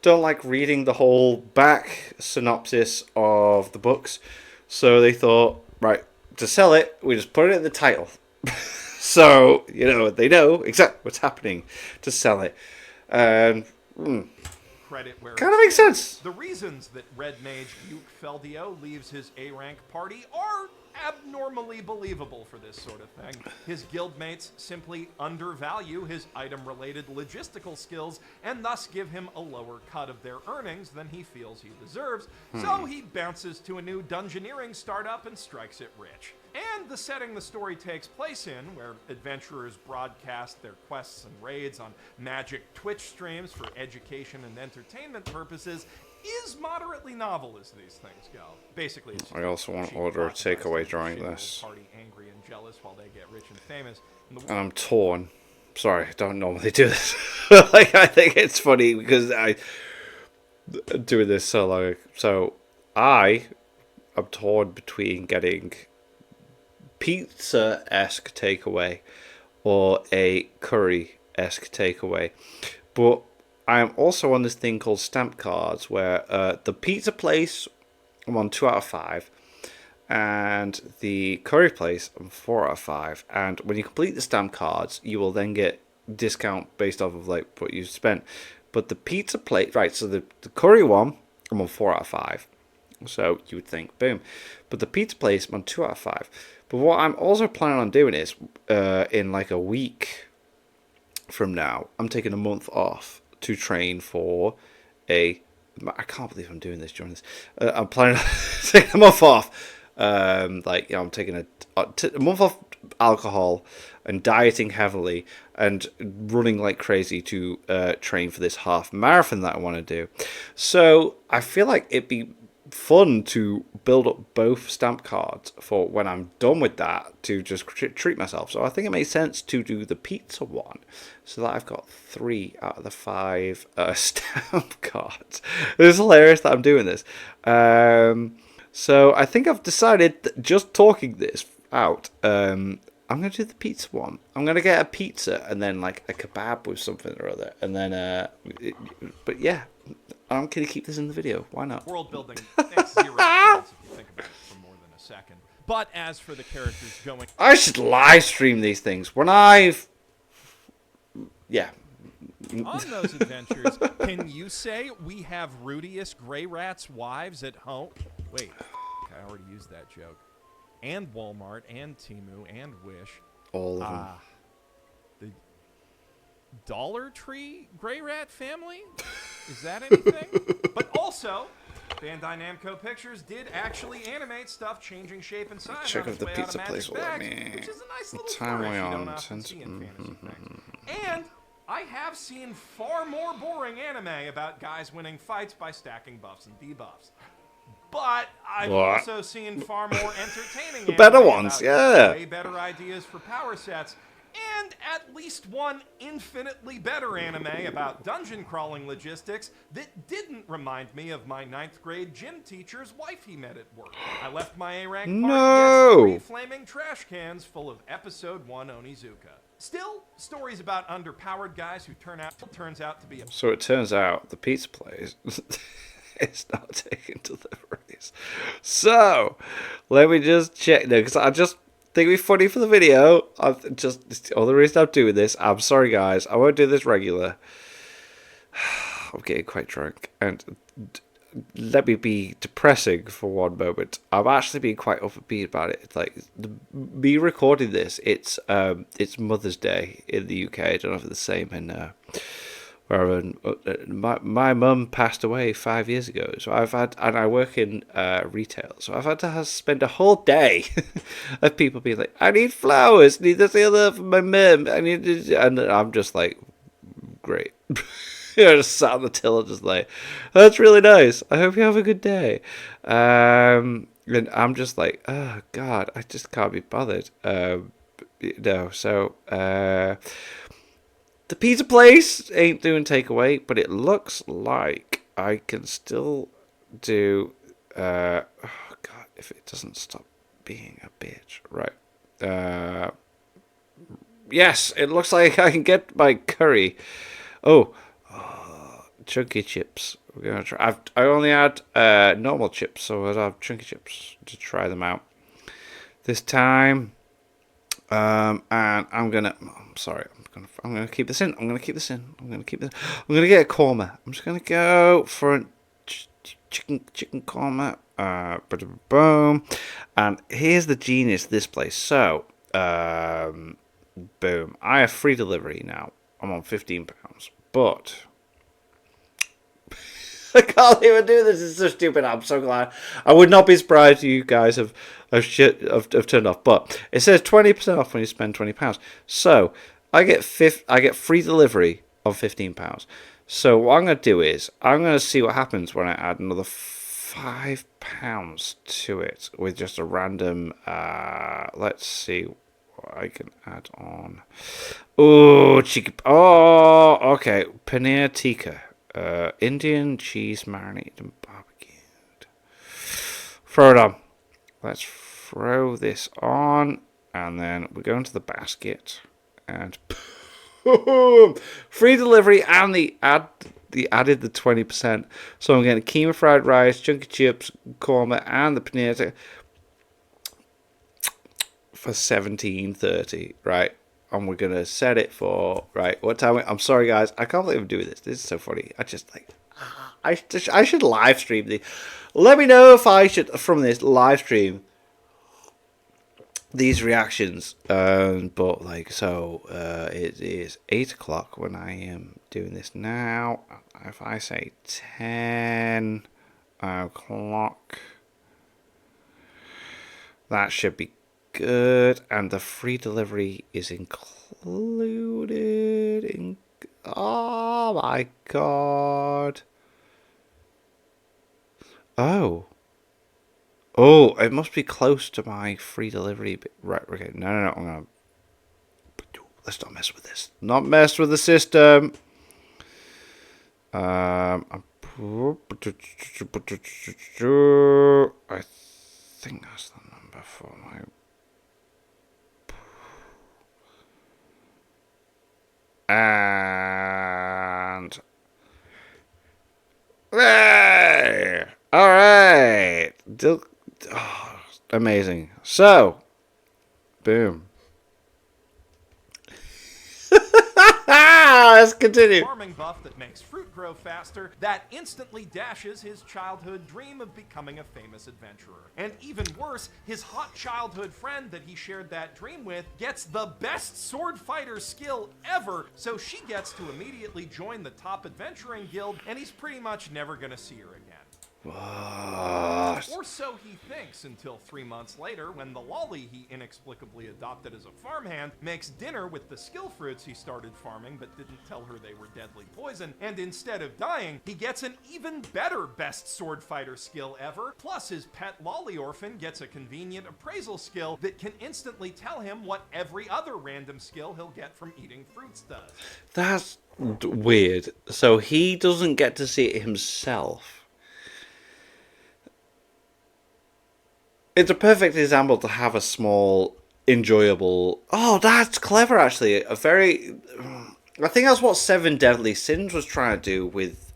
don't like reading the whole back synopsis of the books, so they thought, right, to sell it, we just put it in the title. So, you know, they know exactly what's happening to sell it. And Credit where kind of makes sense. The reasons that Red Mage Yuke Feldio leaves his A-rank party are abnormally believable for this sort of thing. His guildmates simply undervalue his item-related logistical skills and thus give him a lower cut of their earnings than he feels he deserves, so he bounces to a new dungeoneering startup and strikes it rich. And the setting the story takes place in, where adventurers broadcast their quests and raids on magic Twitch streams for education and entertainment purposes, is moderately novel as these things go. Basically, it's I also want to cheap order a plot device takeaway to during shake this. the party angry and jealous while they get rich and famous. And the And I'm torn. Sorry, I don't normally do this. Like, I think it's funny because I doing this so long. So I am torn between getting pizza-esque takeaway or a curry-esque takeaway. But I am also on this thing called stamp cards where the pizza place, I'm on 2 out of 5. And the curry place, I'm 4 out of 5. And when you complete the stamp cards, you will then get discount based off of like what you spent. But the pizza plate, right, so the curry one, I'm on 4 out of 5. So you would think, boom. But the pizza place, I'm on 2 out of 5. But what I'm also planning on doing is, in like a week from now, I'm taking a month off to train for I can't believe I'm doing this during this. I'm planning on taking a month off. I'm taking a month off alcohol and dieting heavily and running like crazy to train for this half marathon that I want to do. So I feel like it'd be fun to build up both stamp cards for when I'm done with that to just treat myself. So I think it makes sense to do the pizza one so that I've got 3 out of the 5 stamp cards. It's hilarious that I'm doing this. So I think I've decided that just talking this out, I'm going to do the pizza one. I'm going to get a pizza and then like a kebab with something or other. And then, but yeah, I'm going to keep this in the video. Why not? World building makes zero sense if you think about it for more than a second. But as for the characters going... I should live stream these things when I've... Yeah. On those adventures, can you say we have Rudius Grey Rat's wives at home? Wait, I already used that joke. And Walmart, and Temu, and Wish. All of them. The Dollar Tree Grey Rat family? Is that anything? But also, Bandai Namco Pictures did actually animate stuff changing shape and size. Check on if its the way pizza out of place Magic will let Bags, me. which is a nice little Time flourish we you on don't often since. see in fantasy things. And I have seen far more boring anime about guys winning fights by stacking buffs and debuffs. But I've also seen far more entertaining anime Better ones, about yeah. way better ideas for power sets, and at least one infinitely better anime about dungeon crawling logistics that didn't remind me of my 9th grade gym teacher's wife he met at work. I left my A rank party with 3 flaming trash cans full of episode 1 Onizuka. Still, stories about underpowered guys who turns out to be a... So it turns out the pizza place is not taking deliveries. So let me just check now, because I just think it'd be funny for the video. It's the other reason I'm doing this. I'm sorry, guys. I won't do this regular. I'm getting quite drunk, and let me be depressing for one moment. I'm actually being quite upbeat about it. It's like me recording this. It's Mother's Day in the UK. I don't know if it's the same in wherever. My mum passed away 5 years ago, so I work in retail, so I've had to spend a whole day of people being like, I need flowers, need this other for my mum, I need this, and I'm just like, great. Just sat on the till and just like, that's really nice. I hope you have a good day. And I'm just like, oh God, I just can't be bothered. So the pizza place ain't doing takeaway, but it looks like I can still do. Oh God, if it doesn't stop being a bitch, right? Yes, it looks like I can get my curry. Chunky chips. We're gonna try. I only had normal chips, so I'll have chunky chips to try them out this time. And I'm gonna. I'm sorry. I'm gonna keep this in. I'm gonna keep this. I'm gonna get a korma. I'm just gonna go for a chicken korma. Boom. And here's the genius of this place. So, boom. I have free delivery now. I'm on £15, but I can't even do this. It's so stupid. I'm so glad. I would not be surprised if you guys have turned off. But it says 20% off when you spend £20. So I get free delivery of £15. So what I'm going to do is I'm going to see what happens when I add another £5 to it with just a random. Let's see what I can add on. Oh, chicken. Oh, okay. Paneer tikka. Indian cheese marinated and barbecued. Throw it on. Let's throw this on. And then we go into the basket. And boom! Free delivery and the added the 20%. So I'm getting keema fried rice, chunky chips, korma, and the paneer for $17.30, right? And we're gonna set it for right. What time? I'm sorry, guys. I can't believe I'm doing this. This is so funny. I just like. I should live stream the. Let me know if I should from this live stream these reactions. But like so, it is 8 o'clock when I am doing this now. If I say 10 o'clock, that should be good, and the free delivery is included in. Oh my god. Oh, it must be close to my free delivery. Right, okay. No, I'm gonna. Let's not mess with this. Not mess with the system. I think that's the number for my. And hey! All right, amazing. So, boom. Let's continue. Farming buff that makes fruit grow faster, that instantly dashes his childhood dream of becoming a famous adventurer. And even worse, his hot childhood friend that he shared that dream with gets the best sword fighter skill ever, so she gets to immediately join the top adventuring guild, and he's pretty much never gonna see her again. What? Or so he thinks, until 3 months later, when the lolly he inexplicably adopted as a farmhand makes dinner with the skill fruits he started farming but didn't tell her they were deadly poison, and instead of dying, he gets an even better best sword fighter skill ever, plus his pet lolly orphan gets a convenient appraisal skill that can instantly tell him what every other random skill he'll get from eating fruits does. That's weird. So he doesn't get to see it himself. It's a perfect example to have a small, enjoyable. Oh, that's clever, actually. I think that's what Seven Deadly Sins was trying to do with.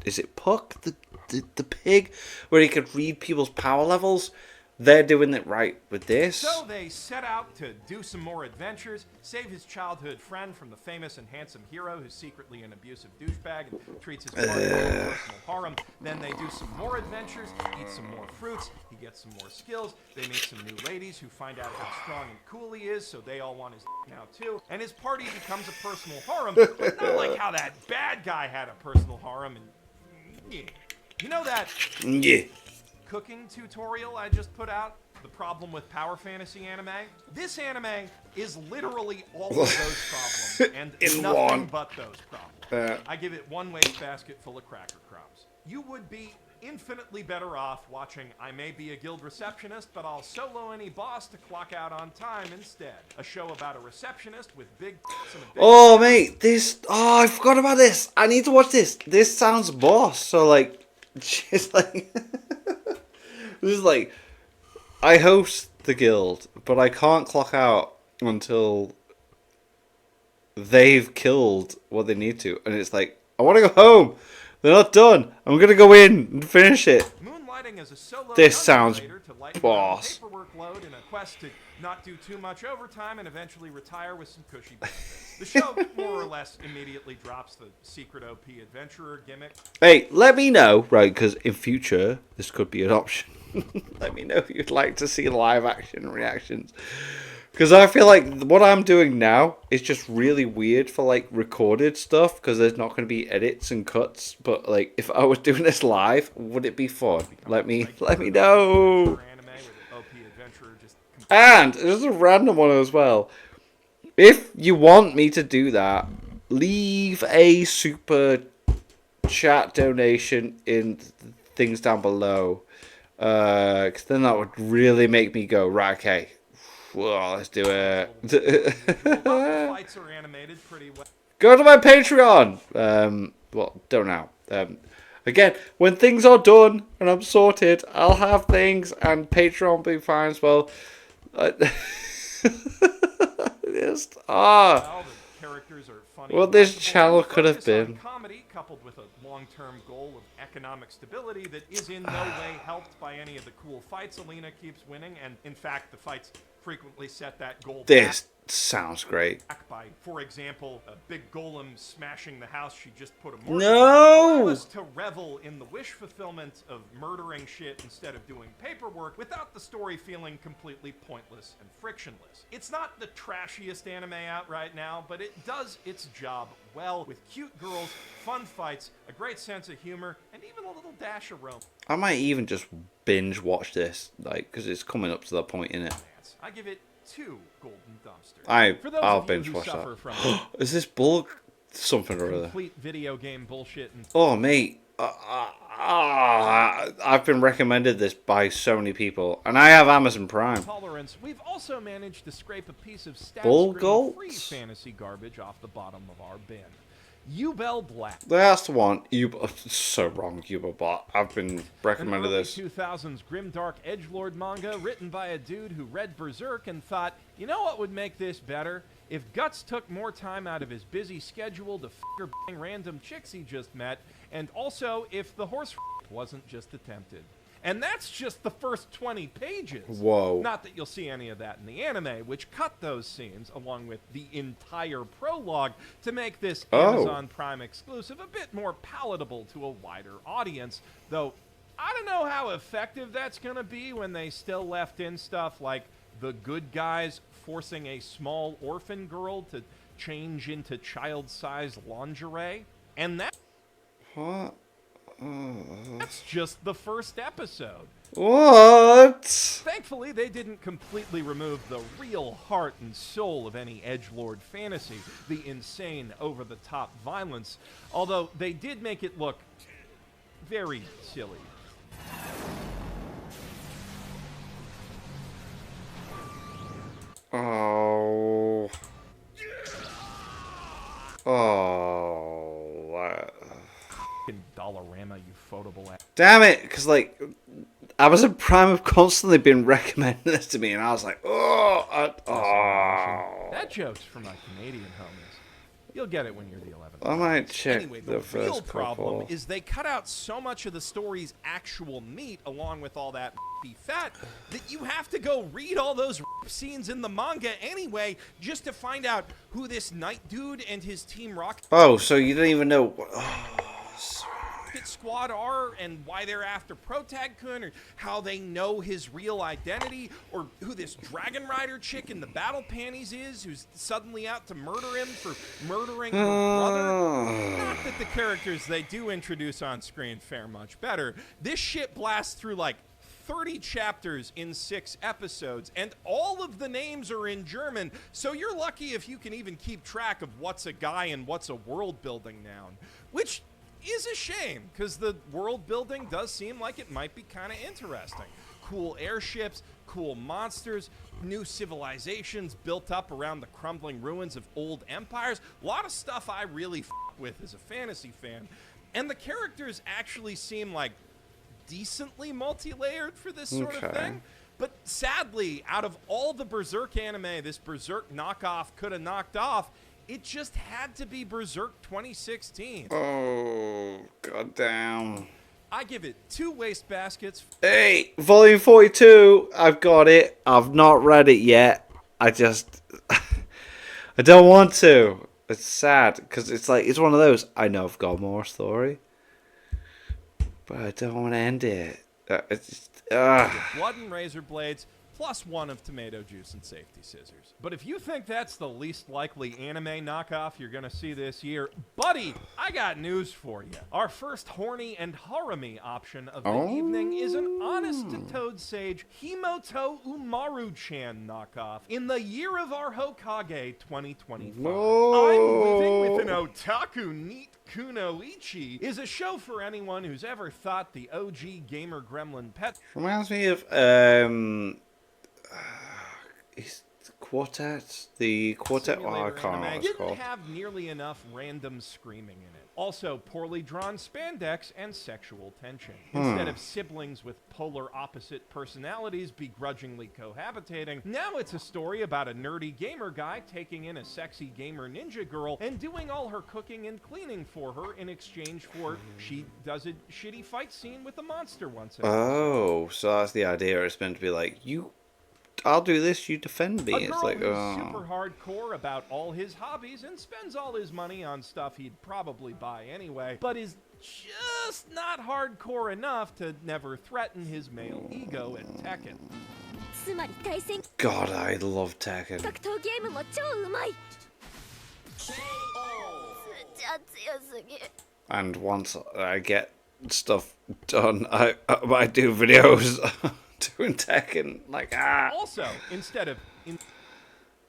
Is it Puck, the pig, where he could read people's power levels? They're doing it right with this. So they set out to do some more adventures, save his childhood friend from the famous and handsome hero who's secretly an abusive douchebag and treats his partner like a personal harem. Then they do some more adventures, eat some more fruits, he gets some more skills, they meet some new ladies who find out how strong and cool he is, so they all want his now too, and his party becomes a personal harem, but not like how that bad guy had a personal harem and... Yeah. You know that... Yeah. Cooking tutorial I just put out, the problem with power fantasy anime? This anime is literally all of those problems, and nothing but those problems. I give it one wastebasket full of cracker crumbs. You would be infinitely better off watching I May Be a Guild Receptionist, but I'll solo any boss to clock out on time instead. A show about a receptionist with big and a big... Oh, mate, this... Oh, I forgot about this. I need to watch this. This sounds boss. So, like... Just like... This is like, I host the guild, but I can't clock out until they've killed what they need to. And it's like, I want to go home. They're not done. I'm going to go in and finish it. Moonlighting as a solo This sounds to boss. Paperwork load in a quest to not do too much overtime and eventually retire with some cushy benefits. The show more or less immediately drops the secret OP adventurer gimmick. Hey, let me know, right, because in future, this could be an option. Let me know if you'd like to see live action reactions. Because I feel like what I'm doing now is just really weird for, like, recorded stuff, because there's not going to be edits and cuts. But, like, if I was doing this live, would it be fun? Let me know. And there's a random one as well. If you want me to do that, leave a super chat donation in things down below. Because then that would really make me go, right, okay. Well, let's do it. Fights are animated pretty well. Go to my Patreon. Well, don't now. Again, when things are done and I'm sorted, I'll have things, and Patreon will be fine as well. Just ah. Well, the characters are funny. What and this likable, channel and could have focus on been. comedy coupled with a long-term goal of economic stability that is in no way helped by any of the cool fights Alina keeps winning, and in fact, the fights frequently set that goal back. This sounds great. By, for example, a big golem smashing the house she just put a mortgage No! on, allow us to revel in the wish fulfillment of murdering shit instead of doing paperwork without the story feeling completely pointless and frictionless. It's not the trashiest anime out right now, but it does its job well with cute girls, fun fights, a great sense of humor, and even a little dash of romance. I might even just binge watch this, like, because it's coming up to that point in it. I give it 2 golden dumpsters. For those I'll of you binge who watch suffer that. from Is this bulk something or other? complete video game bullshit and Oh, mate. I've been recommended this by so many people, and I have Amazon Prime. tolerance, we've also managed to scrape a piece of Bull stat-free goats? fantasy garbage off the bottom of our bin. Ubel Black. That's the one. So wrong, Ubobot. I've been An recommended early this. 2000s grimdark edgelord manga written by a dude who read Berserk and thought, you know what would make this better? If Guts took more time out of his busy schedule to bang random chicks he just met, and also if the horse wasn't just attempted. And that's just the first 20 pages. Whoa. Not that you'll see any of that in the anime, which cut those scenes, along with the entire prologue, to make this Amazon Prime exclusive a bit more palatable to a wider audience. Though, I don't know how effective that's going to be when they still left in stuff like the good guys forcing a small orphan girl to change into child-sized lingerie. And What? that's just the first episode. What? Thankfully, they didn't completely remove the real heart and soul of any edgelord fantasy, the insane, over-the-top violence, although they did make it look very silly. Oh. Oh. In Dollarama, you photable ass. Damn it, because, like, Amazon Prime have constantly been recommending this to me, and I was like, That joke's for my Canadian homies. You'll get it when you're the 11th. I might check Anyway, the the first real problem couple. is they cut out so much of the story's actual meat, along with all that fat, that you have to go read all those scenes in the manga anyway, just to find out who this Night Dude and his Team Rocket Oh, so you didn't even know. Squad are, and why they're after Protag-kun, or how they know his real identity, or who this Dragon Rider chick in the battle panties is, who's suddenly out to murder him for murdering her brother. Not that the characters they do introduce on screen fare much better. This shit blasts through like 30 chapters in 6 episodes, and all of the names are in German, so you're lucky if you can even keep track of what's a guy and what's a world-building noun. Which is a shame, because the world building does seem like it might be kind of interesting. Cool airships, cool monsters, new civilizations built up around the crumbling ruins of old empires. A lot of stuff I really with as a fantasy fan. And the characters actually seem like decently multi-layered for this sort of thing. But sadly, out of all the Berserk anime this Berserk knockoff could have knocked off, it just had to be Berserk 2016. Oh, goddamn. I give it 2 wastebaskets. Hey, volume 42. I've got it. I've not read it yet. I don't want to. It's sad because it's like, it's one of those. I know I've got more story, but I don't want to end it. Blood and razor blades, plus 1 of tomato juice and safety scissors. But if you think that's the least likely anime knockoff you're gonna see this year, buddy, I got news for you. Our first horny and harami option of the evening is an honest-to-toad sage Himoto Umaru-chan knockoff in the year of our Hokage 2025. I'm Living with an Otaku Neat Kunoichi is a show for anyone who's ever thought the OG gamer gremlin pet Reminds me of the quartet. Oh, I can't remember what it's didn't called. have nearly enough random screaming in it. Also, poorly drawn spandex and sexual tension. Instead of siblings with polar opposite personalities begrudgingly cohabitating, now it's a story about a nerdy gamer guy taking in a sexy gamer ninja girl and doing all her cooking and cleaning for her in exchange for she does a shitty fight scene with a monster once in a while. Oh, so that's the idea. It's meant to be like, I'll do this, you defend me. A It's girl like, who's super hardcore about all his hobbies and spends all his money on stuff he'd probably buy anyway, but is just not hardcore enough to never threaten his male ego at Tekken. つまり対戦 God, I love Tekken. 格闘ゲームも超うまいちゃ強すぎ And once I get stuff done, I might do videos doing Tekken. Like, Also, instead of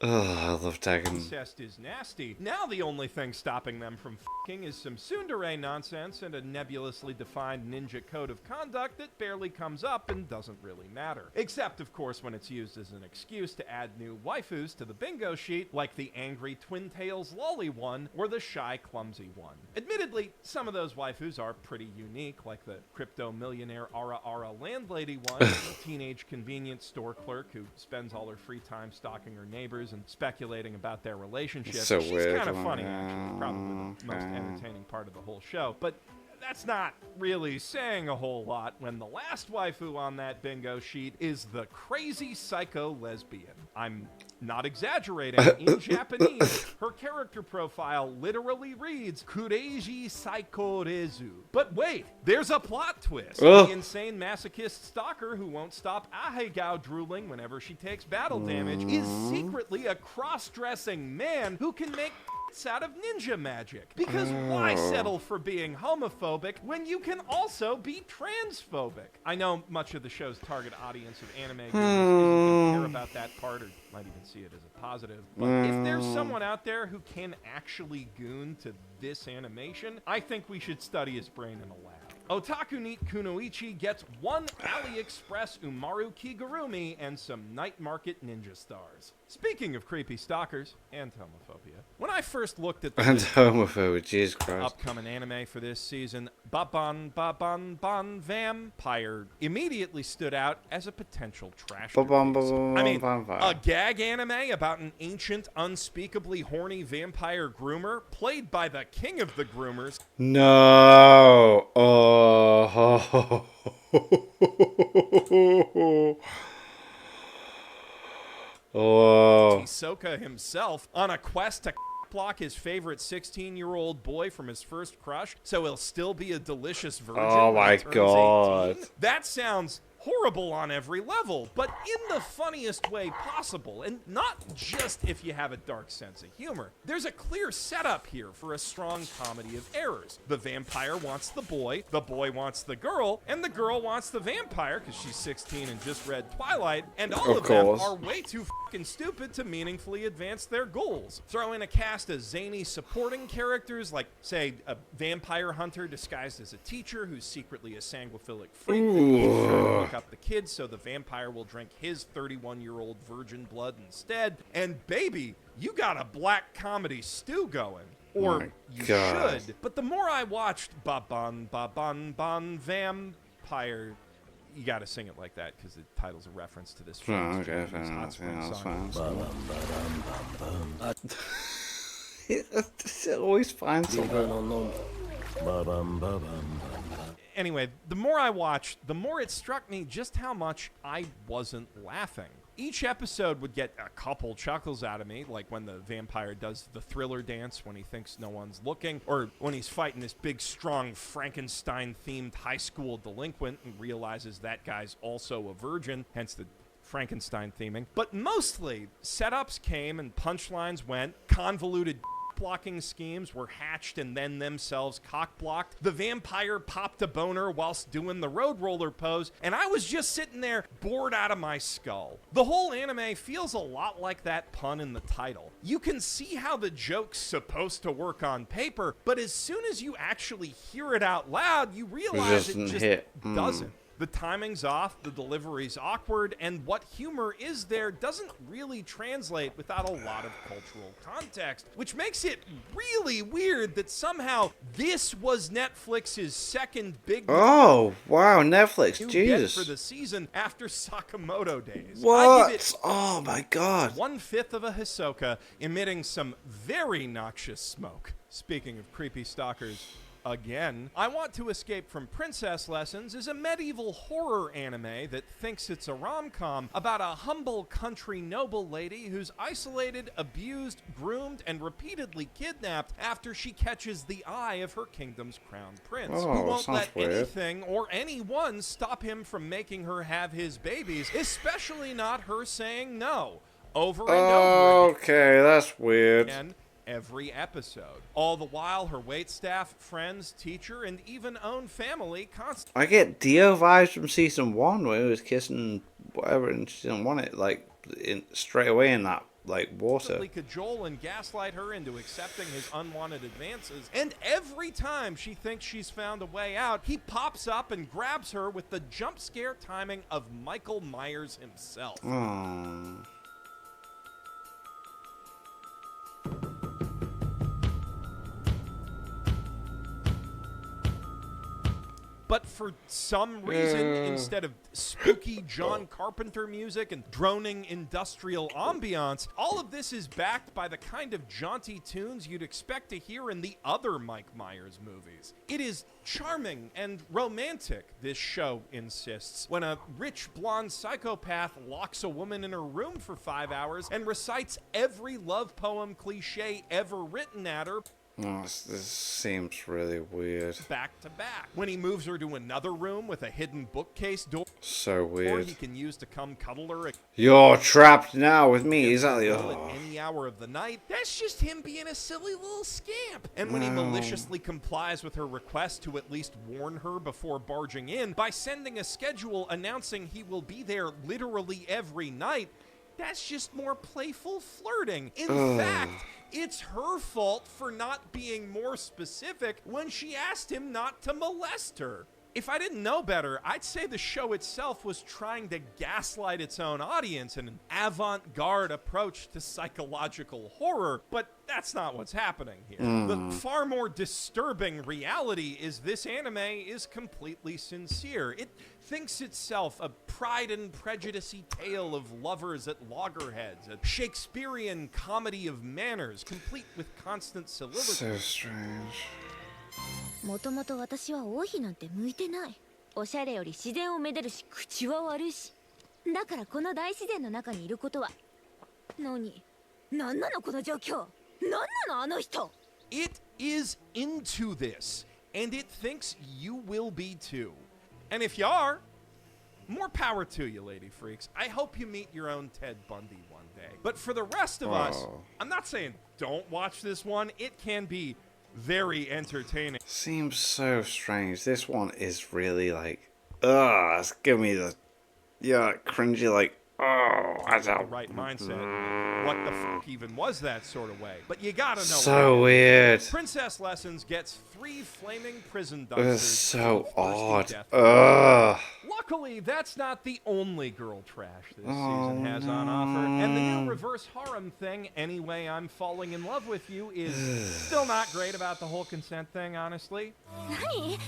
Oh, I love Tekken. incest is nasty, now the only thing stopping them from f***ing is some tsundere nonsense and a nebulously defined ninja code of conduct that barely comes up and doesn't really matter. Except, of course, when it's used as an excuse to add new waifus to the bingo sheet, like the angry Twin Tails lolly one or the shy clumsy one. Admittedly, some of those waifus are pretty unique, like the crypto millionaire Ara Ara landlady one, the teenage convenience store clerk who spends all her free time stalking her neighbors and speculating about their relationship. So She's weird, kind of one, funny, yeah, actually. Probably the most okay. entertaining part of the whole show. But that's not really saying a whole lot when the last waifu on that bingo sheet is the crazy psycho lesbian. I'm not exaggerating. In Japanese, her character profile literally reads Kureiji Psycho Rezu. But wait, there's a plot twist. Ugh. The insane masochist stalker who won't stop Ahegao drooling whenever she takes battle damage is secretly a cross-dressing man who can make out of ninja magic. Because why settle for being homophobic when you can also be transphobic? I know much of the show's target audience of anime gamers isn't going to care about that part or might even see it as a positive. But if there's someone out there who can actually goon to this animation, I think we should study his brain in a lab. Otaku Neat Kunoichi gets one AliExpress Umaru Kigurumi and some night market ninja stars. Speaking of creepy stalkers and homophobia, when I first looked at the And homophobe, Jesus Christ. upcoming anime for this season, Baban Vampire immediately stood out as a potential trash. I mean, a gag anime about an ancient, unspeakably horny vampire groomer played by the king of the groomers. No. Oh. Oh. Hisoka himself on a quest to block his favorite 16-year-old boy from his first crush so he'll still be a delicious virgin Oh when my he turns God. 18? That sounds horrible on every level, but in the funniest way possible, and not just if you have a dark sense of humor. There's a clear setup here for a strong comedy of errors. The vampire wants the boy wants the girl, and the girl wants the vampire because she's 16 and just read Twilight, and all of them are way too fucking stupid to meaningfully advance their goals. Throw in a cast of zany supporting characters like, say, a vampire hunter disguised as a teacher who's secretly a sanguiphilic freak that keeps trying to look up the kids so the vampire will drink his 31-year-old virgin blood instead. And baby, you got a black comedy stew going. Or you should. But the more I watched Baban Vampire, you gotta sing it like that because the title's a reference to this film. Okay, fair enough. Yeah, that's fine. It always finds something. Anyway, the more I watched, the more it struck me just how much I wasn't laughing. Each episode would get a couple chuckles out of me, like when the vampire does the thriller dance when he thinks no one's looking, or when he's fighting this big, strong Frankenstein-themed high school delinquent and realizes that guy's also a virgin, hence the Frankenstein theming. But mostly, setups came and punchlines went, convoluted blocking schemes were hatched and then themselves cock-blocked. The vampire popped a boner whilst doing the road roller pose, and I was just sitting there bored out of my skull. The whole anime feels a lot like that pun in the title. You can see how the joke's supposed to work on paper, but as soon as you actually hear it out loud, you realize it just doesn't. The timing's off, the delivery's awkward, and what humor is there doesn't really translate without a lot of cultural context, which makes it really weird that somehow this was Netflix's second big Oh, wow, Netflix, new Jesus. get for the season after Sakamoto days. I give What? it Oh my god. 1/5 of a Hisoka emitting some very noxious smoke. Speaking of creepy stalkers, again, I Want to Escape from Princess Lessons is a medieval horror anime that thinks it's a rom-com about a humble country noble lady who's isolated, abused, groomed, and repeatedly kidnapped after she catches the eye of her kingdom's crown prince, Oh, who won't sounds let weird. anything or anyone stop him from making her have his babies, especially not her saying no over and over again. Okay, that's weird. Again, every episode. All the while, her waitstaff, friends, teacher, and even own family constantly I get Dio vibes from season 1 where he was kissing whatever and she didn't want it, like, straight away in that, like, water. cajole and gaslight her into accepting his unwanted advances. And every time she thinks she's found a way out, he pops up and grabs her with the jump scare timing of Michael Myers himself. Oh. But for some reason, instead of spooky John Carpenter music and droning industrial ambiance, all of this is backed by the kind of jaunty tunes you'd expect to hear in the other Mike Myers movies. It is charming and romantic, this show insists, when a rich blonde psychopath locks a woman in her room for 5 hours and recites every love poem cliche ever written at her Oh, this seems really weird. back to back. When he moves her to another room with a hidden bookcase door So he weird. can use to come cuddle her You're trapped now with me, exactly. at Oh. any hour of the night, that's just him being a silly little scamp. And when he maliciously complies with her request to at least warn her before barging in by sending a schedule announcing he will be there literally every night, that's just more playful flirting. In fact, it's her fault for not being more specific when she asked him not to molest her. If I didn't know better, I'd say the show itself was trying to gaslight its own audience in an avant-garde approach to psychological horror, but that's not what's happening here. The far more disturbing reality is this anime is completely sincere. It thinks itself a Pride and Prejudice-y tale of lovers at loggerheads, a Shakespearean comedy of manners, complete with constant soliloquy. So strange. もともと私は王妃なんて向いてない。おしゃれより自然をめでるし口は悪いし。だからこの大自然の中にいることは。なんなのこの状況。なんなのあの人。 It is into this, and it thinks you will be too. And if you are, more power to you, lady freaks. I hope you meet your own Ted Bundy one day. But for the rest of us, Oh. I'm not saying don't watch this one. It can be very entertaining. Seems so strange. This one is really like, ugh, it's giving me the, cringy, like, oh, I The don't. right mindset. What the fuck even was that sort of way? But you gotta know. So what it weird. is. Princess Lessons gets 3 flaming prison It's dumpsters. so full of thirsty odd. death. Ugh. Luckily, that's not the only girl trash this season has on offer, and the new reverse harem thing, Anyway I'm Falling in Love with You, is still not great about the whole consent thing, honestly. 何？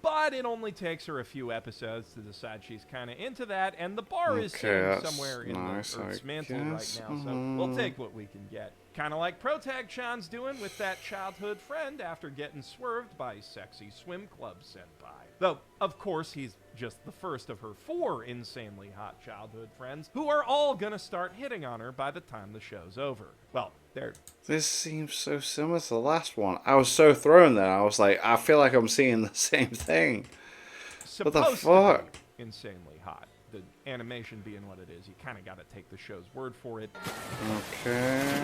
But it only takes her a few episodes to decide she's kind of into that, and the bar is Okay, sitting that's somewhere in nice, the Earth's I mantle right guess. now, so we'll take what we can get. Kind of like Protag-chan's doing with that childhood friend after getting swerved by sexy swim club senpai. Though, of course, he's just the first of her 4 insanely hot childhood friends, who are all gonna start hitting on her by the time the show's over. Well, they're This seems so similar to the last one. I was so thrown there. I was like, I feel like I'm seeing the same thing. What the supposed to fuck? be insanely hot. The animation being what it is, you kind of got to take the show's word for it. Okay.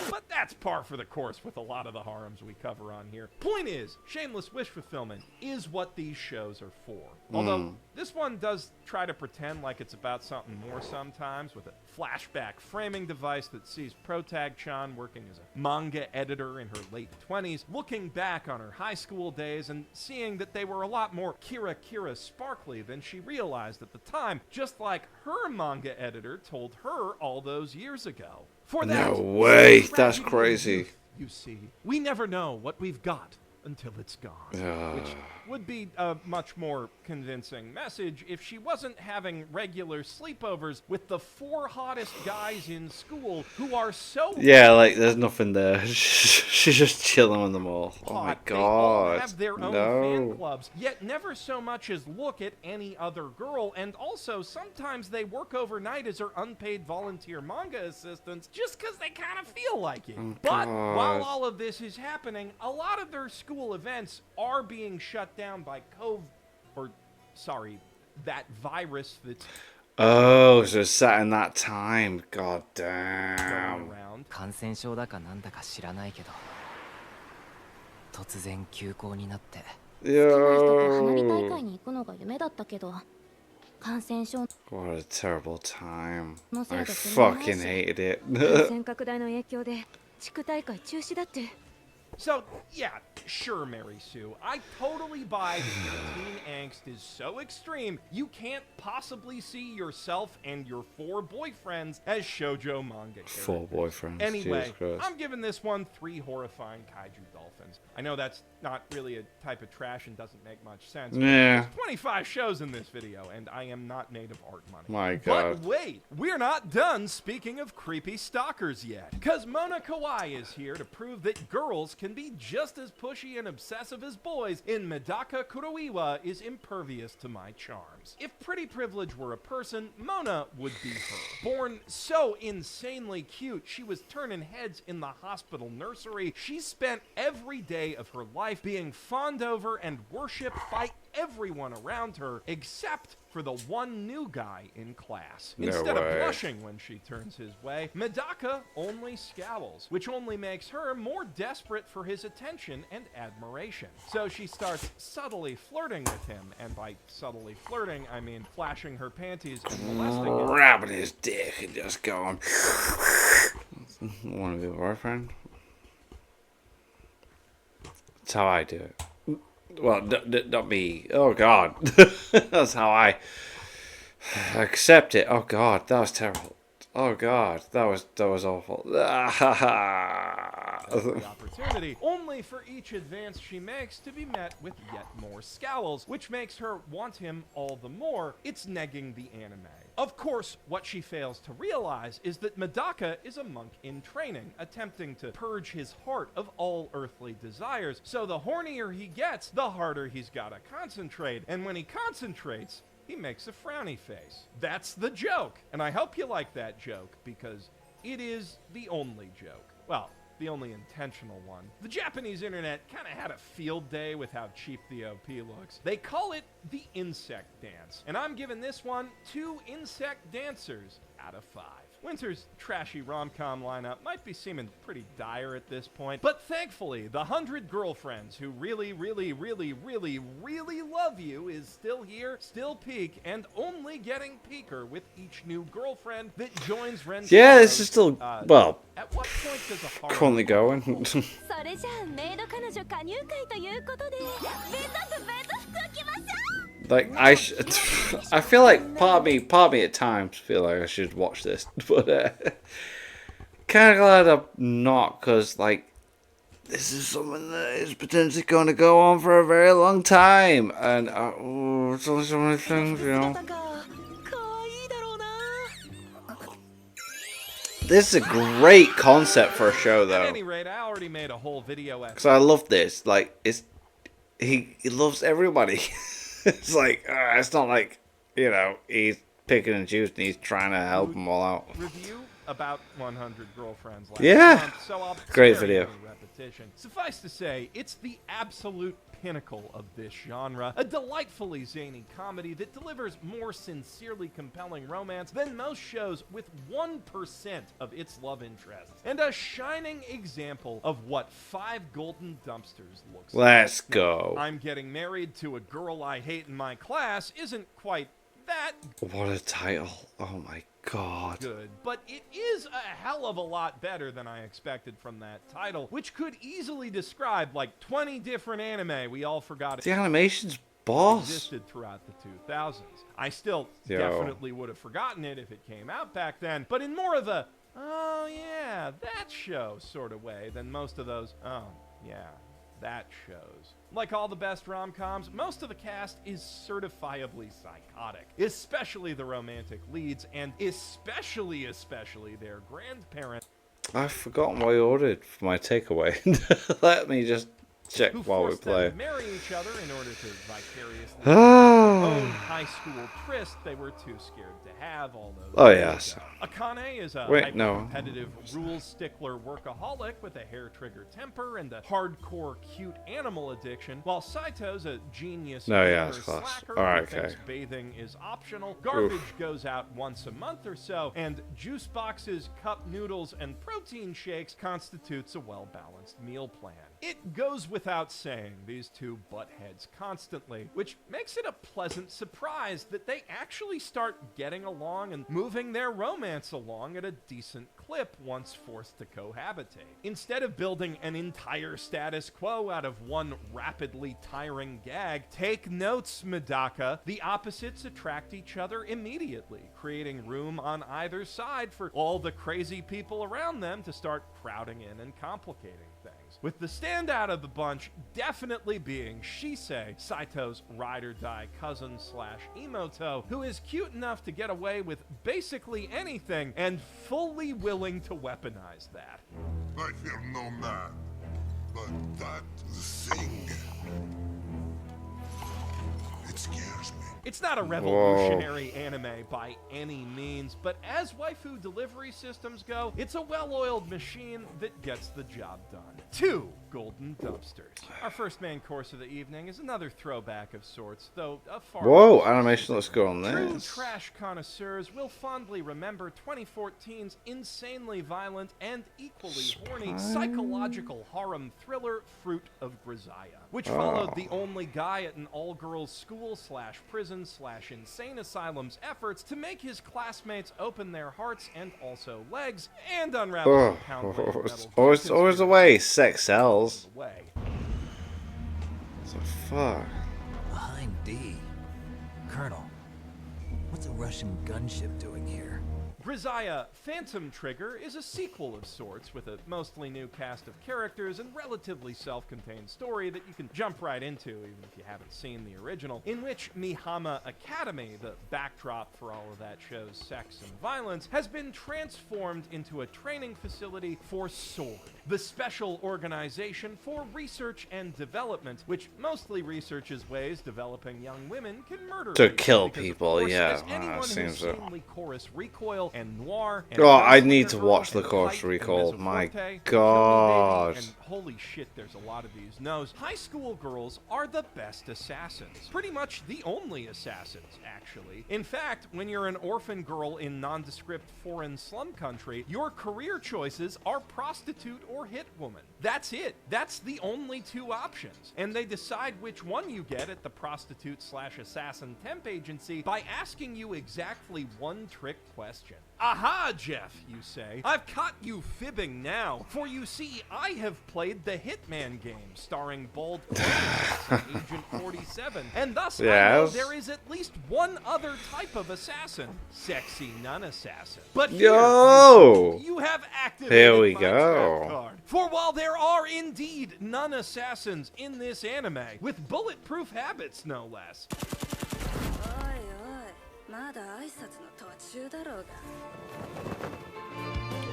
But that's par for the course with a lot of the harems we cover on here. Point is, shameless wish fulfillment is what these shows are for. Although, this one does try to pretend like it's about something more sometimes, with a flashback framing device that sees Protag-chan working as a manga editor in her late 20s, looking back on her high school days and seeing that they were a lot more Kira sparkly than she realized at the time, just like her manga editor told her all those years ago. For that, No way, that's tragedy of crazy. youth, you see, we never know what we've got until it's gone. Which would be a much more convincing message if she wasn't having regular sleepovers with the 4 hottest guys in school who are so Yeah, like there's nothing there. She's just chilling with them all. Oh my hot. They all god. have their own fan No. clubs, yet never so much as look at any other girl, and also sometimes they work overnight as her unpaid volunteer manga assistants just because they kind of feel like it. But God. while all of this is happening, a lot of their school events are being shut down by that virus that's Oh, so it's set in that time. God going damn. around. 感染症だかなんだか知らないけど突然休校になって 好きな人と花火大 Yo. 会に行くのが夢だったけど感染症 What a terrible time. No sé, I que fucking no hated it. 感染拡大の影響で地区大会中止だって So, yeah, sure, Mary Sue. I totally buy that your teen angst is so extreme you can't possibly see yourself and your 4 boyfriends as shoujo manga characters. 4 boyfriends. Anyway, Jesus Christ. I'm giving this one 3 horrifying kaiju dolphins. I know that's not really a type of trash and doesn't make much sense. but Yeah. There's 25 shows in this video, and I am not made of art money. My But God. wait, we're not done speaking of creepy stalkers yet. Because Mona Kawai is here to prove that girls can be just as pushy and obsessive as boys, and Medaka Kuroiwa is impervious to my charms. If pretty privilege were a person, Mona would be her. Born so insanely cute, she was turning heads in the hospital nursery. She spent every day of her life being fawned over and worshipped by everyone around her, except for the one new guy in class. No Instead way. of blushing when she turns his way, Medaka only scowls, which only makes her more desperate for his attention and admiration. So she starts subtly flirting with him, and by subtly flirting, I mean flashing her panties and molesting him. Grabbing his dick and just going. Want to be a boyfriend? That's how I do it. Well, not me. Oh God, that's how I accept it. Oh God, that was terrible. Oh God, that was awful. The opportunity, only for each advance she makes to be met with yet more scowls, which makes her want him all the more. It's negging the anime. Of course, what she fails to realize is that Medaka is a monk in training, attempting to purge his heart of all earthly desires. So the hornier he gets, the harder he's gotta concentrate. And when he concentrates, he makes a frowny face. That's the joke. And I hope you like that joke, because it is the only joke. Well, the only intentional one. The Japanese internet kind of had a field day with how cheap the OP looks. They call it the insect dance, and I'm giving this one 2 insect dancers out of 5. Winter's trashy rom-com lineup might be seeming pretty dire at this point, but thankfully, the 100 girlfriends who really love you is still here, still peak, and only getting peaker with each new girlfriend that joins Ren. Yeah, this is still well At what point does a harem currently going. それじゃあメイド彼女加入会ということでベッドとベッド服着ましょう Like I feel like part of me at times feel like I should watch this, but kind of glad I'm not, because like this is something that is potentially going to go on for a very long time, and it's only so many things, you know. かわいいだろうな This is a great concept for a show, At though, any rate, I already made a whole video because I love this. Like he loves everybody. It's like it's not like, you know, he's picking and choosing. He's trying to help them all out. review about 100 Girlfriends last Yeah. month, so I'll Great spare video. you any repetition. Suffice to say, it's the absolute pinnacle of this genre, a delightfully zany comedy that delivers more sincerely compelling romance than most shows with 1% of its love interests, and a shining example of what 5 Golden Dumpsters looks like. Let's go. I'm getting married to a girl I hate in my class isn't quite that What a title. Oh my god. good, but it is a hell of a lot better than I expected from that title, which could easily describe like 20 different anime we all forgot The animation's boss. existed throughout the 2000s. I still Yo. definitely would have forgotten it if it came out back then, but in more of a, oh yeah, that show sort of way than most of those, oh yeah, that shows. Like all the best rom-coms, most of the cast is certifiably psychotic, especially the romantic leads, and especially their grandparents, I've forgotten what I ordered for my takeaway. Let me just check who while we forced them play. to marry each other in order to vicariously own Ah. high school tryst they were too scared to have all those Oh, years yes. ago. Akane is a Wait, no. competitive rules stickler workaholic with a hair-trigger temper and a hardcore cute animal addiction, while Saito's a genius No, yeah, gamer it's class. slacker Alright, who thinks okay. bathing is optional, garbage goes out once a month or so, and juice boxes, cup noodles, and protein shakes constitutes a well-balanced meal plan. It goes without saying these two butt heads constantly, which makes it a pleasant surprise that they actually start getting along and moving their romance along at a decent clip once forced to cohabitate. Instead of building an entire status quo out of one rapidly tiring gag, take notes, Medaka. The opposites attract each other immediately, creating room on either side for all the crazy people around them to start crowding in and complicating things. With the standout of the bunch definitely being Shisei, Saito's ride-or-die cousin slash Emoto, who is cute enough to get away with basically anything and fully willing to weaponize that. I fear no man, but that thing, it scares me. It's not a revolutionary anime by any means, but as waifu delivery systems go, it's a well-oiled machine that gets the job done. 2 Golden Dumpsters. Our first main course of the evening is another throwback of sorts, though a far Whoa, less animation looks good on True this. trash connoisseurs will fondly remember 2014's insanely violent and equally horny psychological harem thriller Fruit of Grisaia, which followed the only guy at an all-girls school slash prison slash insane asylum's efforts to make his classmates open their hearts and also legs and unravel Oh, some pound-weight of it's metal always the way. Sex sells. the way. So fuck. Behind D. Colonel, what's a Russian gunship doing here? Grisaia Phantom Trigger is a sequel of sorts with a mostly new cast of characters and relatively self-contained story that you can jump right into even if you haven't seen the original, in which Mihama Academy, the backdrop for all of that show's sex and violence, has been transformed into a training facility for SWORD, the special organization for research and development, which mostly researches ways developing young women can murder To people, kill because, of people, course, yeah, as anyone who's seems so. seen Lycoris Recoil and Noir and Oh, I Gunslinger need to Girl watch and Lycoris Fight and Recoil. My Mezzoforte and God. Kill Me Baby, and holy shit, there's a lot of these no's. High school girls are the best assassins. Pretty much the only assassins, actually. In fact, when you're an orphan girl in nondescript foreign slum country, your career choices are prostitute or hit woman. That's it. That's the only 2 options. And they decide which one you get at the prostitute slash assassin temp agency by asking you exactly one trick question. Aha, Jeff, you say. I've caught you fibbing now. For you see, I have played the Hitman game starring Bald Clovis and Agent 47. And thus I know Yes. there is at least one other type of assassin. Sexy nun-assassin. But here, Yo! you have activated Here we my go. trap card. For while there are indeed nun-assassins in this anime, with bulletproof habits no less, おいおい、まだ挨拶の途中だろうが。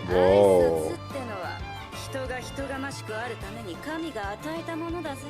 挨 Whoa. 拶ってのは人が人がましくあるために神が与えたものだぜ。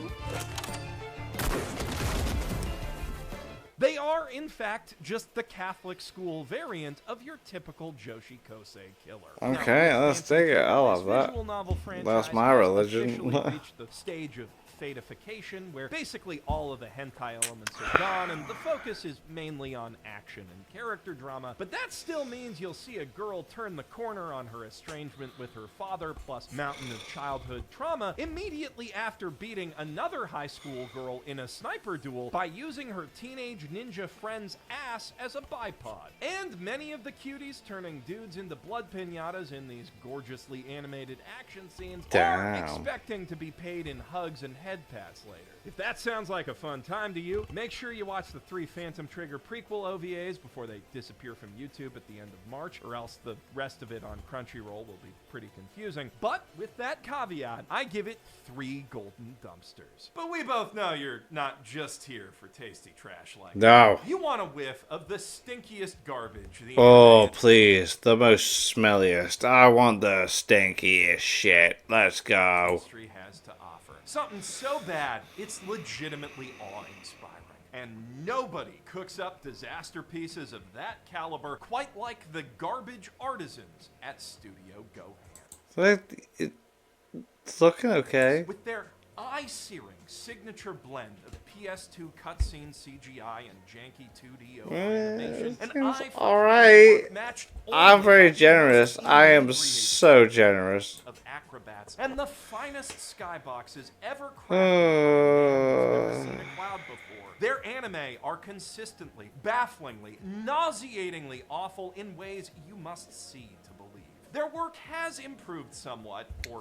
they are, in fact, just the Catholic school variant of your typical Joshi Kosei killer. Okay, Now, let's take it. I love this that. visual novel franchise That's my has religion. officially reached the stage of fatification, where basically all of the hentai elements are gone, and the focus is mainly on action and character drama. But that still means you'll see a girl turn the corner on her estrangement with her father, plus mountain of childhood trauma, immediately after beating another high school girl in a sniper duel by using her teenage ninja friend's ass as a bipod. And many of the cuties turning dudes into blood pinatas in these gorgeously animated action scenes are Damn. expecting to be paid in hugs and head pats later. If that sounds like a fun time to you, make sure you watch the 3 Phantom Trigger prequel OVAs before they disappear from YouTube at the end of March, or else the rest of it on Crunchyroll will be pretty confusing. But with that caveat, I give it 3 golden dumpsters. But we both know you're not just here for tasty trash like No. that. You want a whiff of the stinkiest garbage the Oh, internet please. The most smelliest. I want the stinkiest shit. Let's go. industry has to offer. Something so bad, it's legitimately awe-inspiring. And nobody cooks up disaster pieces of that caliber quite like the garbage artisans at Studio Gohan. It's looking okay. With their eye-searing signature blend of PS2 cutscene CGI and janky 2D over animation, It an seems eye for alright. work matched I'm only very by the generous. most I am creative so generous. of acrobats and the finest skyboxes ever crafted. Never seen a cloud before. Their anime are consistently, bafflingly, nauseatingly awful in ways you must see to believe. Their work has improved somewhat, or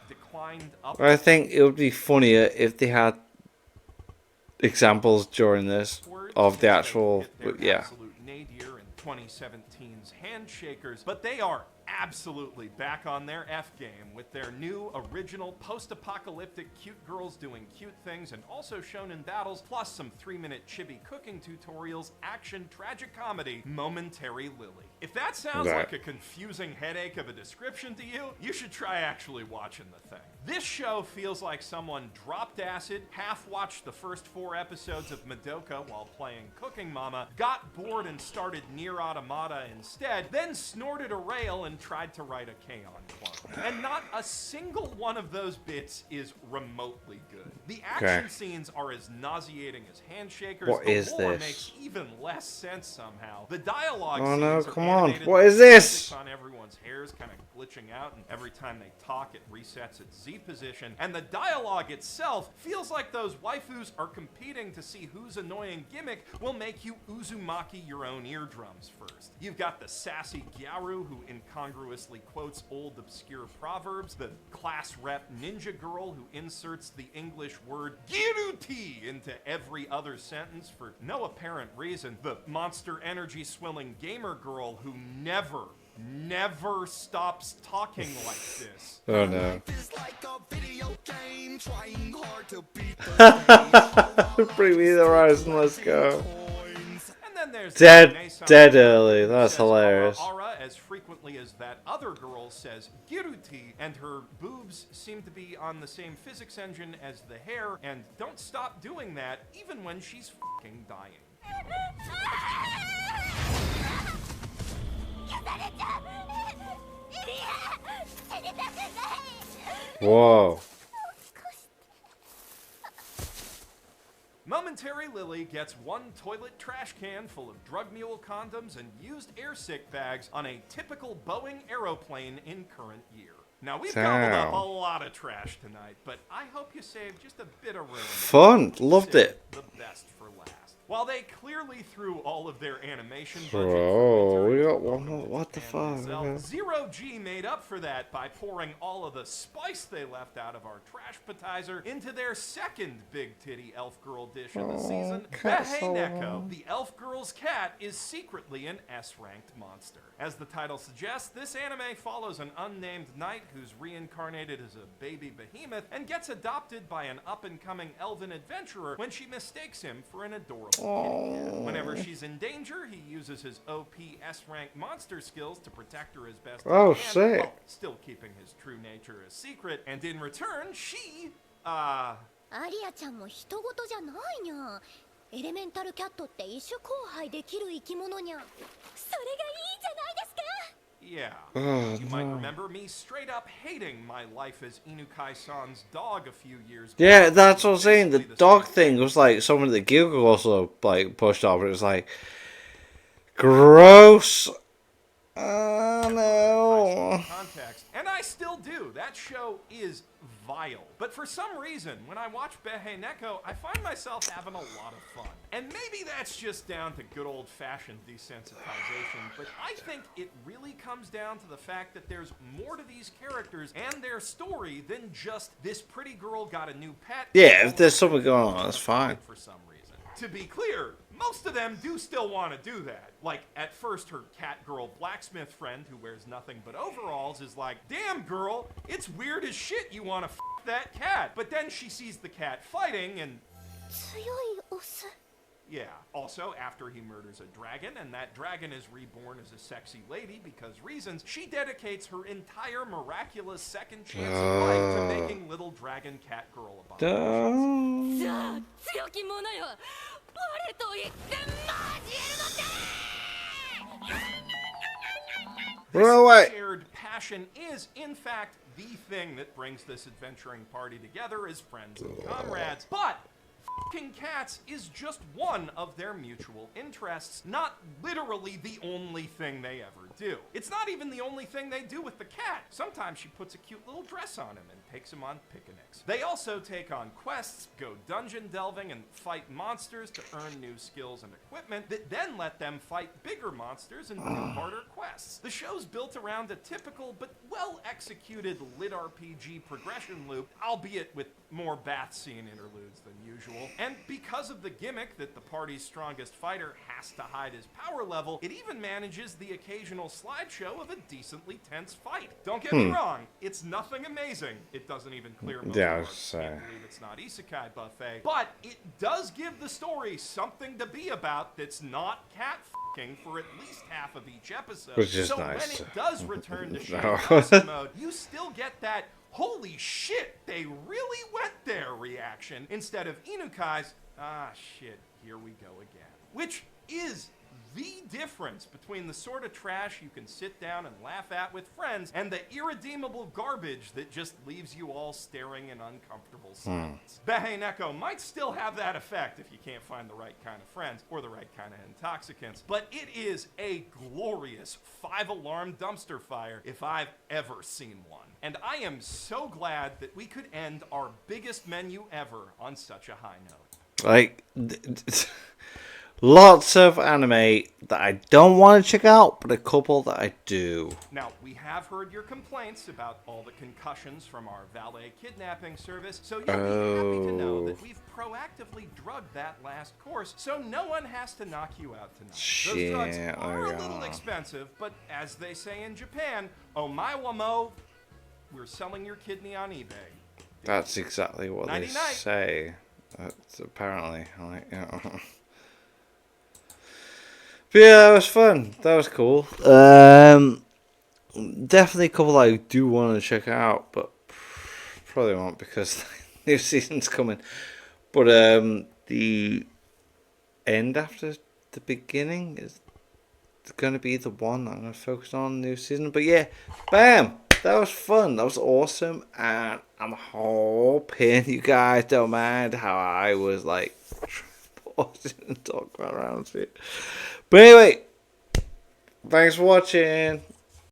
declined up. I think it would be funnier if they had examples during this of the actual, yeah. Absolute nadir in 2017's Handshakers, but they are absolutely back on their F game with their new original post-apocalyptic cute girls doing cute things and also shown in battles, plus some 3-minute chibi cooking tutorials, action, tragic comedy, Momentary Lily. If that sounds Right. like a confusing headache of a description to you, you should try actually watching the thing. This show feels like someone dropped acid, half-watched the first 4 episodes of Madoka while playing Cooking Mama, got bored and started Nier Automata instead, then snorted a rail and tried to write a K-On! Clone. And not a single one of those bits is remotely good. The action Okay. scenes are as nauseating as Handshakers. What the is lore this? makes even less sense somehow. The dialogue Oh no, scenes are come on. animated What like is this? physics on everyone's hair's kind of glitching out, and every time they talk, it resets its Z position. And the dialogue itself feels like those waifus are competing to see whose annoying gimmick will make you Uzumaki your own eardrums first. You've got the sassy Gyaru who incongruously quotes old obscure proverbs, the class rep ninja girl who inserts the English word Giruti into every other sentence for no apparent reason, the monster energy swilling gamer girl who never stops talking like this. Oh no. Bring me the horizon, let's go. And then there's Dead- the Mason dead who early, that's says hilarious. Ara as frequently as that other girl says Giruti, and her boobs seem to be on the same physics engine as the hair, and don't stop doing that even when she's fucking dying. Whoa. Momentary Lily gets 1 toilet trash can full of drug mule condoms and used air sick bags on a typical Boeing aeroplane in current year. Now, we've gobbled up a lot of trash tonight, but I hope you saved just a bit of room. Fun. Loved Save it. The best for last. While they clearly threw all of their animation budget Bro, for we winter got into one. Pokemon What the and fuck? Gazelle, Okay. Zero G made up for that by pouring all of the spice they left out of our trash appetizer into their second big titty elf girl dish of the season. cat Beheineko, solo. the elf girl's cat, is secretly an S-ranked monster. As the title suggests, this anime follows an unnamed knight who's reincarnated as a baby behemoth and gets adopted by an up-and-coming elven adventurer when she mistakes him for an adorable kitty cat. Whenever she's in danger, he uses his OP S-rank monster skills to protect her as best Oh, he can, sick. while still keeping his true nature a secret. And in return, she, アリアちゃんも人事じゃないにゃ。エレメンタルキャットって異種交配できる生き物にゃ。それがいいじゃないですか。 Yeah. Oh, You might no. remember me straight up hating my life as Inukai-san's dog a few years back. Yeah, that's what I'm saying. The Basically dog same thing was like something that Google also like pushed off. It was like gross. No. Context, and I still do. That show is vile. But for some reason, when I watch Behe Neko, I find myself having a lot of fun. And maybe that's just down to good old-fashioned desensitization, but I think it really comes down to the fact that there's more to these characters and their story than just this pretty girl got a new pet. Yeah, if there's something going on, that's fine. For some reason. To be clear, most of them do still want to do that. Like, at first, her cat girl blacksmith friend, who wears nothing but overalls, is like, damn girl, it's weird as shit you want to f that cat. But then she sees the cat fighting and... 強いオス。 Yeah, also, after he murders a dragon, and that dragon is reborn as a sexy lady because reasons, she dedicates her entire miraculous second chance of life to making little dragon cat girl abominations. じゃあ強き者よ。我と一戦交えるのだ。 Run away. Shared passion is, in fact, the thing that brings this adventuring party together as friends and comrades. But f***ing cats is just one of their mutual interests, not literally the only thing they ever do. It's not even the only thing they do with the cat. Sometimes she puts a cute little dress on him and takes him on picnics. They also take on quests, go dungeon delving, and fight monsters to earn new skills and equipment that then let them fight bigger monsters and do harder quests. The show's built around a typical but well-executed lit RPG progression loop, albeit with more bath scene interludes than usual. And because of the gimmick that the party's strongest fighter has to hide his power level, it even manages the occasional slideshow of a decently tense fight. Don't get me wrong, it's nothing amazing. It doesn't even clear most Yeah, I of was our can't believe it's not Isekai Buffet. But it does give the story something to be about that's not cat f***ing for at least half of each episode. Which is so nice. when it does return to No. Shinigami mode, you still get that holy shit, they really went there reaction instead of Inukai's, ah shit, here we go again. Which is the difference between the sort of trash you can sit down and laugh at with friends and the irredeemable garbage that just leaves you all staring in uncomfortable silence. Behe Neko might still have that effect if you can't find the right kind of friends or the right kind of intoxicants, but it is a glorious 5-alarm dumpster fire if I've ever seen one. And I am so glad that we could end our biggest menu ever on such a high note. Like, lots of anime that I don't want to check out, but a couple that I do. Now, we have heard your complaints about all the concussions from our valet kidnapping service, so you'll be happy to know that we've proactively drugged that last course, so no one has to knock you out tonight. Those drugs Shit, are a yeah. little expensive, but as they say in Japan, omae-wa-mo, we're selling your kidney on eBay. That's exactly what they Nighty-night. say. That's apparently, like, you know. But yeah, that was fun. That was cool. Definitely a couple I do want to check out, but probably won't because the new season's coming. But the end after the beginning is going to be the one I'm going to focus on new season. But yeah, bam! That was fun. That was awesome, and I'm hoping you guys don't mind how I was like pausing and talking around it. But anyway, thanks for watching.